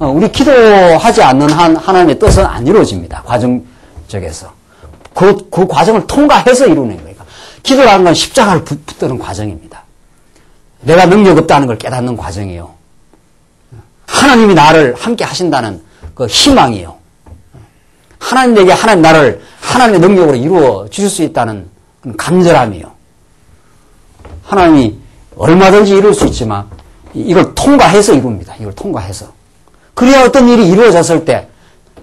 우리 기도하지 않는 한 하나님의 뜻은 안 이루어집니다. 과정 쪽에서 그 과정을 통과해서 이루는 거니까 기도라는 건 십자가를 붙드는 과정입니다. 내가 능력 없다는 걸 깨닫는 과정이요. 하나님이 나를 함께 하신다는 그 희망이요. 하나님에게 하나님 나를 하나님의 능력으로 이루어 주실 수 있다는 간절함이요. 하나님이 얼마든지 이룰 수 있지만 이걸 통과해서 이룹니다. 이걸 통과해서. 그래야 어떤 일이 이루어졌을 때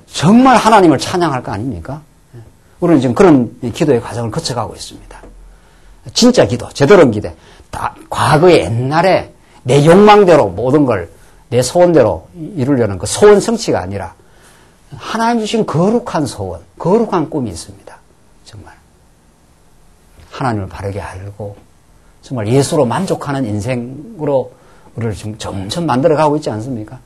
정말 하나님을 찬양할 거 아닙니까? 우리는 지금 그런 기도의 과정을 거쳐가고 있습니다. 진짜 기도, 제대로 된 기도. 과거의 옛날에 내 욕망대로 모든 걸 내 소원대로 이루려는 그 소원 성취가 아니라 하나님 주신 거룩한 소원, 거룩한 꿈이 있습니다. 정말. 하나님을 바르게 알고 정말 예수로 만족하는 인생으로 우리를 지금 점점 만들어가고 있지 않습니까?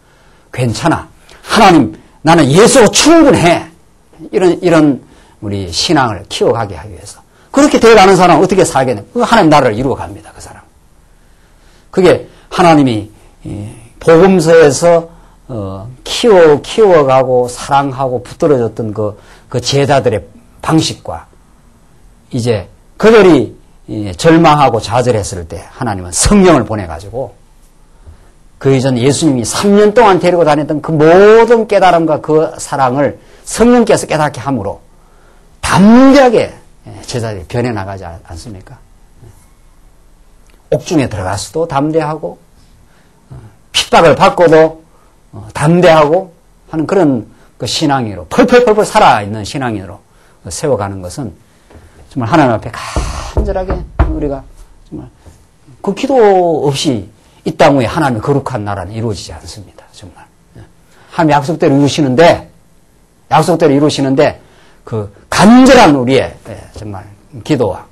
괜찮아. 하나님, 나는 예수로 충분해. 이런 우리 신앙을 키워가게 하기 위해서. 그렇게 되어가는 사람은 어떻게 살겠냐. 하나님 나라를 이루어갑니다. 그 사람. 그게 하나님이 복음서에서 키워가고 사랑하고 붙들어졌던 그 제자들의 방식과 이제 그들이 절망하고 좌절했을 때 하나님은 성령을 보내가지고 그 이전 예수님이 3년 동안 데리고 다녔던 그 모든 깨달음과 그 사랑을 성령께서 깨닫게 함으로 담대하게 제자들이 변해나가지 않습니까? 옥중에 들어가서도 담대하고 핍박을 받고도 담대하고 하는 그런 그 신앙인으로 펄펄펄펄 살아있는 신앙인으로 세워가는 것은 정말 하나님 앞에 간절하게 우리가 정말 그 기도 없이 이 땅 위에 하나님의 거룩한 나라는 이루어지지 않습니다. 정말. 하나님 약속대로 이루시는데 그 간절한 우리의 정말 기도와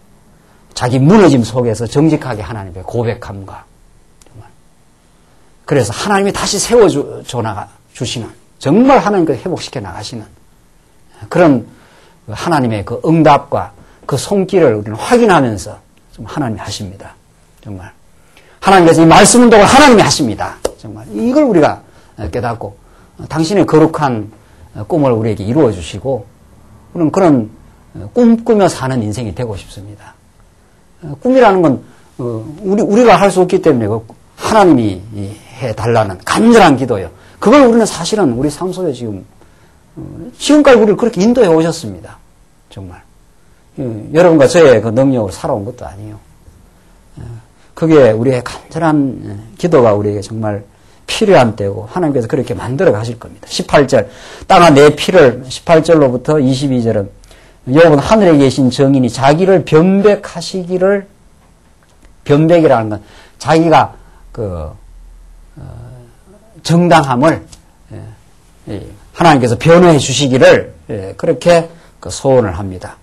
자기 무너짐 속에서 정직하게 하나님의 고백함과 정말 그래서 하나님이 다시 세워주시는 정말 하나님께서 회복시켜 나가시는 그런 하나님의 그 응답과 그 손길을 우리는 확인하면서 좀 하나님이 하십니다. 정말. 하나님께서 이 말씀 운동을 하나님이 하십니다. 정말. 이걸 우리가 깨닫고 당신의 거룩한 꿈을 우리에게 이루어 주시고 우리는 그런 꿈꾸며 사는 인생이 되고 싶습니다. 꿈이라는 건 우리가 할 수 없기 때문에 하나님이 해달라는 간절한 기도예요. 그걸 우리는 사실은 우리 삶 속에 지금까지 우리를 그렇게 인도해 오셨습니다. 정말. 여러분과 저의 그 능력으로 살아온 것도 아니에요. 그게 우리의 간절한 기도가 우리에게 정말 필요한 때고 하나님께서 그렇게 만들어 가실 겁니다. 18절 땅아 내 피를 18절로부터 22절은 욥은 하늘에 계신 정인이 자기를 변백하시기를 변백이라는 건 자기가 그 정당함을 하나님께서 변호해 주시기를 그렇게 소원을 합니다.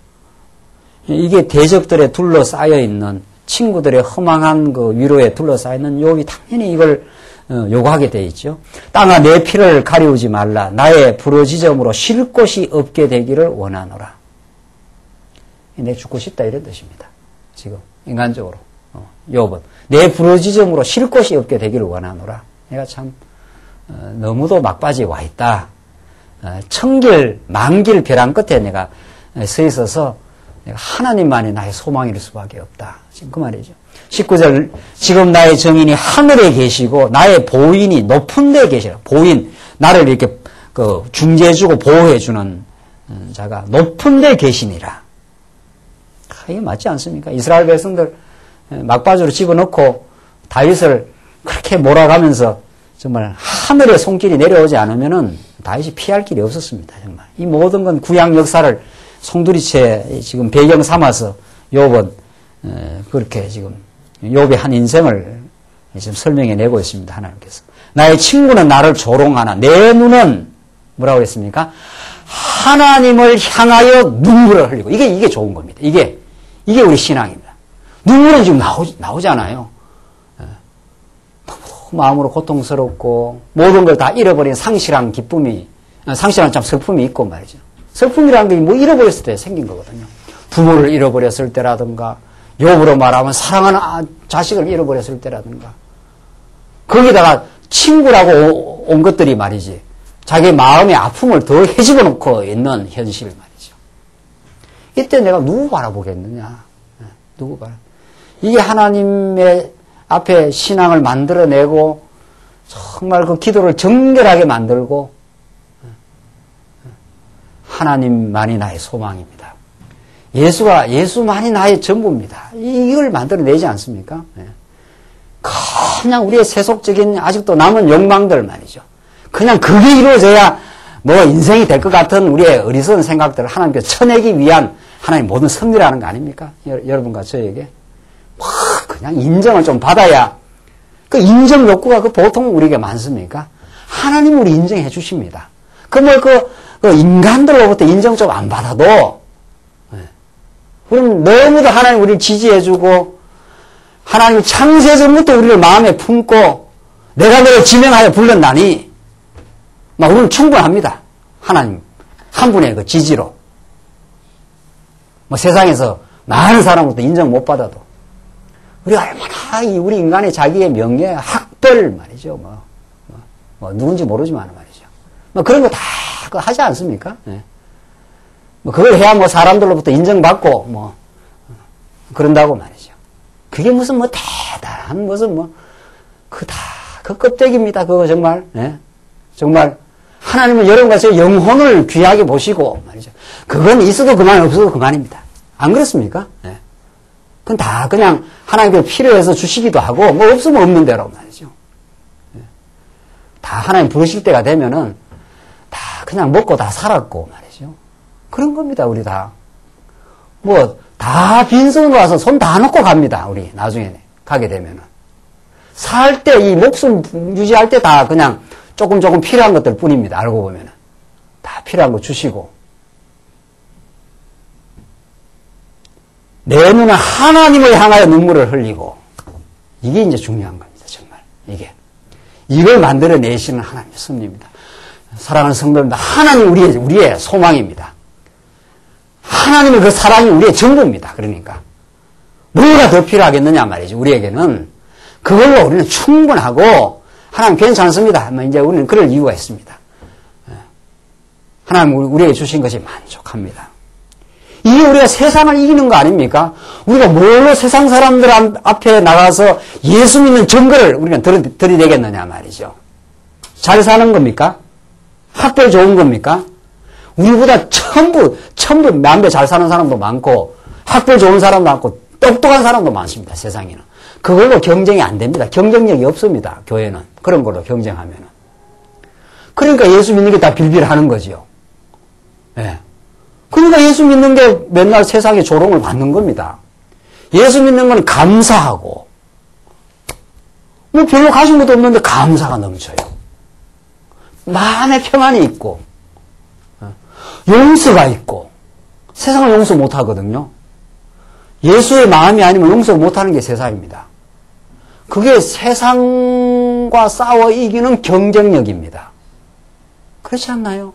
이게 대적들에 둘러싸여 있는 친구들의 허망한 그 위로에 둘러싸여 있는 욥이 당연히 이걸 요구하게 돼 있죠. 땅아 내 피를 가리우지 말라. 나의 부러지점으로 쉴 곳이 없게 되기를 원하노라. 내 죽고 싶다 이런 뜻입니다. 지금 인간적으로 욥은 내 부러지점으로 쉴 곳이 없게 되기를 원하노라. 내가 참 너무도 막바지에 와 있다. 천길 만길 벼랑 끝에 내가 서 있어서 하나님만이 나의 소망일 수밖에 없다. 지금 그 말이죠. 19절, 지금 나의 정인이 하늘에 계시고 나의 보인이 높은 데 계시라. 보인, 나를 이렇게 중재해주고 보호해주는 자가 높은 데 계시니라. 이게 맞지 않습니까? 이스라엘 백성들 막바지로 집어넣고 다윗을 그렇게 몰아가면서 정말 하늘의 손길이 내려오지 않으면은 다윗이 피할 길이 없었습니다. 정말 이 모든 건 구약 역사를 송두리째 지금 배경 삼아서 욥은 그렇게 지금 욥의 한 인생을 지금 설명해내고 있습니다. 하나님께서 나의 친구는 나를 조롱하나 내 눈은 뭐라고 했습니까? 하나님을 향하여 눈물을 흘리고 이게 좋은 겁니다. 이게 우리 신앙입니다. 눈물은 지금 나오잖아요. 마음으로 고통스럽고 모든 걸 다 잃어버린 상실한 참 슬픔이 있고 말이죠. 슬픔이라는 게 뭐 잃어버렸을 때 생긴 거거든요. 부모를 잃어버렸을 때라든가, 욥으로 말하면 사랑하는 자식을 잃어버렸을 때라든가, 거기다가 친구라고 온 것들이 말이지, 자기 마음의 아픔을 더 헤집어 놓고 있는 현실 말이죠. 이때 내가 누구 바라보겠느냐? 누구 바라? 이게 하나님의 앞에 신앙을 만들어내고, 정말 그 기도를 정결하게 만들고, 하나님만이 나의 소망입니다. 예수만이 나의 전부입니다. 이걸 만들어내지 않습니까? 그냥 우리의 세속적인 아직도 남은 욕망들 말이죠. 그냥 그게 이루어져야 뭐 인생이 될 것 같은 우리의 어리석은 생각들을 하나님께서 쳐내기 위한 하나님 모든 섭리라는 거 아닙니까? 여러분과 저에게. 그냥 인정을 좀 받아야 그 인정 욕구가 보통 우리에게 많습니까? 하나님 우리 인정해 주십니다. 그 인간들로부터 인정 좀 안 받아도, 그럼 너무도 하나님 우리를 지지해주고, 하나님 창세전부터 우리를 마음에 품고, 내가 너를 지명하여 불렀나니, 우리는 충분합니다. 하나님, 한 분의 그 지지로. 세상에서 많은 사람으로부터 인정 못 받아도, 우리가 얼마나 우리 인간의 자기의 명예, 학벌 말이죠. 누군지 모르지만 말이죠. 그런 거 다 하지 않습니까? 네. 그걸 해야 사람들로부터 인정받고 그런다고 말이죠. 그게 무슨 대단한 그 껍데기입니다. 그거 정말. 네? 정말 하나님은 여러분과 제 영혼을 귀하게 보시고 말이죠. 그건 있어도 그만 없어도 그만입니다. 안 그렇습니까? 네. 그건 다 그냥 하나님께 필요해서 주시기도 하고 없으면 없는 대로 말이죠. 네. 다 하나님 부르실 때가 되면은 다 그냥 먹고 다 살았고 말이죠. 그런 겁니다. 우리 다. 다 빈손으로 와서 손 다 놓고 갑니다. 우리 나중에 가게 되면은. 살 때 이 목숨 유지할 때 다 그냥 조금 필요한 것들 뿐입니다. 알고 보면은. 다 필요한 거 주시고. 내 눈은 하나님을 향하여 눈물을 흘리고. 이게 이제 중요한 겁니다. 정말. 이걸 만들어내시는 하나님의 섭리입니다. 사랑하는 성도입니다. 하나님 우리의 소망입니다. 하나님의 그 사랑이 우리의 전부입니다. 그러니까 뭐가 더 필요하겠느냐 말이죠. 우리에게는 그걸로 우리는 충분하고 하나님 괜찮습니다. 이제 우리는 그럴 이유가 있습니다. 하나님 우리에게 주신 것이 만족합니다. 이게 우리가 세상을 이기는 거 아닙니까? 우리가 뭘로 세상 사람들 앞에 나가서 예수 믿는 증거를 우리가 들이대겠느냐 말이죠. 잘 사는 겁니까? 학벌 좋은 겁니까? 우리보다 전부 만배 잘 사는 사람도 많고 학벌 좋은 사람도 많고 똑똑한 사람도 많습니다. 세상에는. 그걸로 경쟁이 안 됩니다. 경쟁력이 없습니다. 교회는. 그런 걸로 경쟁하면은. 그러니까 예수 믿는 게 다 빌빌하는 거지요. 네. 그러니까 예수 믿는 게 맨날 세상에 조롱을 받는 겁니다. 예수 믿는 건 감사하고 별로 가진 것도 없는데 감사가 넘쳐요. 마음의 평안이 있고 용서가 있고 세상을 용서 못하거든요. 예수의 마음이 아니면 용서 못하는 게 세상입니다. 그게 세상과 싸워 이기는 경쟁력입니다. 그렇지 않나요?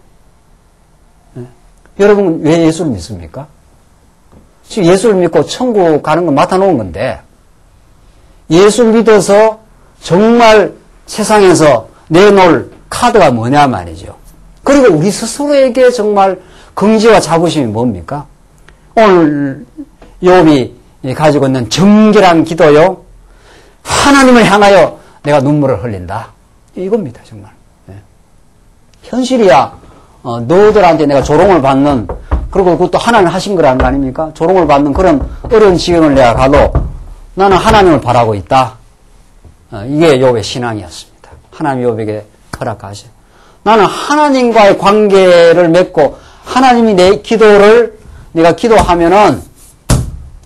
네. 여러분 왜 예수를 믿습니까? 지금 예수를 믿고 천국 가는 건 맡아놓은 건데 예수를 믿어서 정말 세상에서 내놓을 카드가 뭐냐 말이죠. 그리고 우리 스스로에게 정말 긍지와 자부심이 뭡니까? 오늘 욥이 가지고 있는 정결한 기도요. 하나님을 향하여 내가 눈물을 흘린다. 이겁니다, 정말. 현실이야. 너희들한테 내가 조롱을 받는, 그리고 그것도 하나님 하신 거라는 거 아닙니까? 조롱을 받는 그런 어려운 지경을 내가 가도 나는 하나님을 바라고 있다. 이게 욥의 신앙이었습니다. 하나님 욥에게 허락하셔. 나는 하나님과의 관계를 맺고 하나님이 내 기도를 내가 기도하면은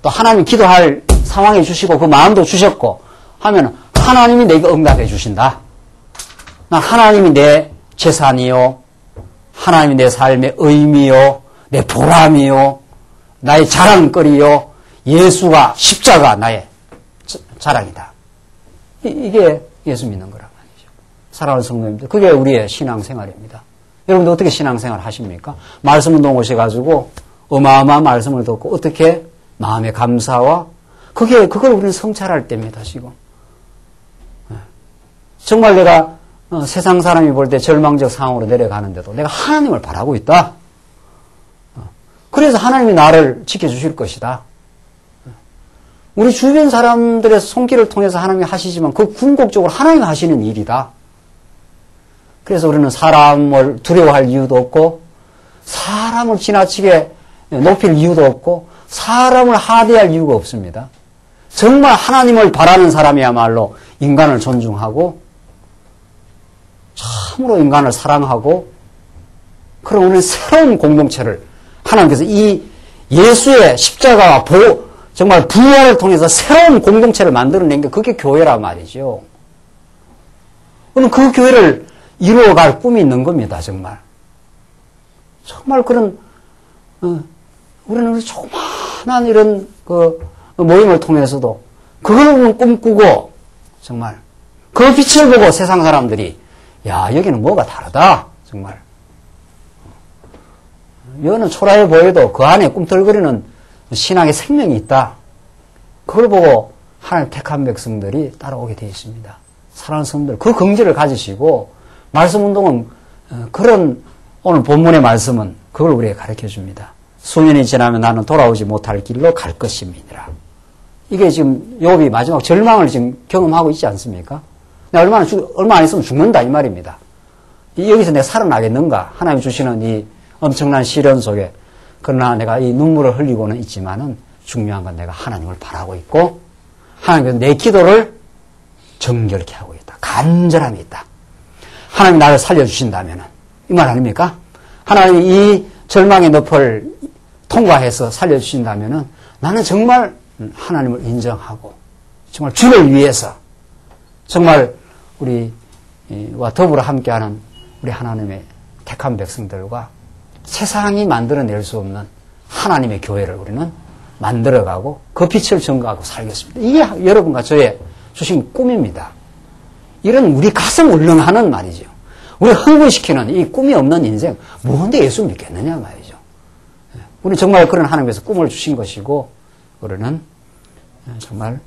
또 하나님 기도할 상황에 주시고 그 마음도 주셨고 하면은 하나님이 내게 응답해 주신다. 난 하나님이 내 재산이요. 하나님이 내 삶의 의미요. 내 보람이요. 나의 자랑거리요. 예수가 십자가 나의 자랑이다. 이게 예수 믿는 거란 말이죠. 사랑하는 성도님들, 그게 우리의 신앙생활입니다. 여러분들 어떻게 신앙생활 하십니까? 말씀 운동 오셔가지고 어마어마한 말씀을 듣고 어떻게 마음의 감사와 그걸 우리는 성찰할 때입니다. 지금 정말 내가 세상 사람이 볼 때 절망적 상황으로 내려가는데도 내가 하나님을 바라고 있다. 그래서 하나님이 나를 지켜주실 것이다. 우리 주변 사람들의 손길을 통해서 하나님이 하시지만 그 궁극적으로 하나님이 하시는 일이다. 그래서 우리는 사람을 두려워할 이유도 없고 사람을 지나치게 높일 이유도 없고 사람을 하대할 이유가 없습니다. 정말 하나님을 바라는 사람이야말로 인간을 존중하고 참으로 인간을 사랑하고 그런 우리는 새로운 공동체를 하나님께서 이 예수의 십자가와 정말 부활을 통해서 새로운 공동체를 만들어낸 게 그게 교회란 말이죠. 그럼 그 교회를 이루어갈 꿈이 있는 겁니다. 정말. 정말 그런 우리는 조그마한 이런 그 모임을 통해서도 그걸 꿈꾸고 정말 그 빛을 보고 세상 사람들이 야 여기는 뭐가 다르다. 정말. 여기는 초라해 보여도 그 안에 꿈틀거리는 신앙의 생명이 있다. 그걸 보고 하나님 택한 백성들이 따라오게 되어 있습니다. 사랑하는 성도들, 그 긍지를 가지시고 말씀 운동은 그런 오늘 본문의 말씀은 그걸 우리에게 가르쳐 줍니다. 수년이 지나면 나는 돌아오지 못할 길로 갈 것입니다. 이게 지금 욥이 마지막 절망을 지금 경험하고 있지 않습니까? 내가 얼마 안 있으면 죽는다 이 말입니다. 여기서 내가 살아나겠는가? 하나님 주시는 이 엄청난 시련 속에 그러나 내가 이 눈물을 흘리고는 있지만은 중요한 건 내가 하나님을 바라고 있고 하나님께서 내 기도를 정결케 하고 있다. 간절함이 있다. 하나님이 나를 살려주신다면은 이 말 아닙니까? 하나님이 이 절망의 늪을 통과해서 살려주신다면은 나는 정말 하나님을 인정하고 정말 주를 위해서 정말 우리와 더불어 함께하는 우리 하나님의 택한 백성들과 세상이 만들어낼 수 없는 하나님의 교회를 우리는 만들어가고 그 빛을 전가하고 살겠습니다. 이게 여러분과 저의 주신 꿈입니다. 이런 우리 가슴 울렁하는 말이죠. 우리 흥분시키는 이 꿈이 없는 인생 뭔데 예수 믿겠느냐 말이죠. 우리 정말 그런 하나님께서 꿈을 주신 것이고 우리는 정말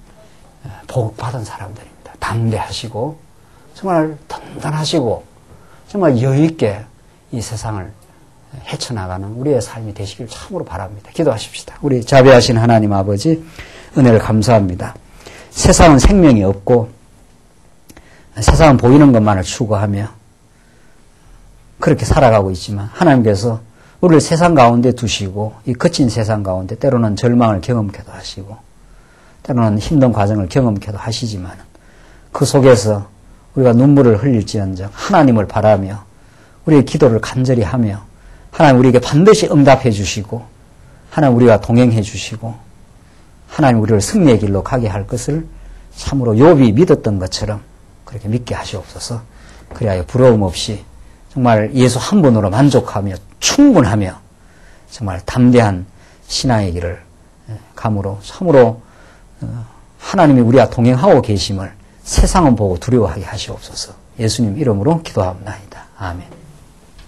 복받은 사람들입니다. 담대하시고 정말 단단하시고 정말 여유있게 이 세상을 헤쳐나가는 우리의 삶이 되시길 참으로 바랍니다. 기도하십시다. 우리 자비하신 하나님 아버지 은혜를 감사합니다. 세상은 생명이 없고 세상은 보이는 것만을 추구하며 그렇게 살아가고 있지만 하나님께서 우리를 세상 가운데 두시고 이 거친 세상 가운데 때로는 절망을 경험케도 하시고 때로는 힘든 과정을 경험케도 하시지만 그 속에서 우리가 눈물을 흘릴지언정 하나님을 바라며 우리의 기도를 간절히 하며 하나님 우리에게 반드시 응답해 주시고 하나님 우리와 동행해 주시고 하나님 우리를 승리의 길로 가게 할 것을 참으로 욥이 믿었던 것처럼 그렇게 믿게 하시옵소서. 그리하여 부러움 없이 정말 예수 한 분으로 만족하며 충분하며 정말 담대한 신앙의 길을 감으로 참으로 하나님이 우리와 동행하고 계심을 세상은 보고 두려워하게 하시옵소서. 예수님 이름으로 기도합니다. 아멘.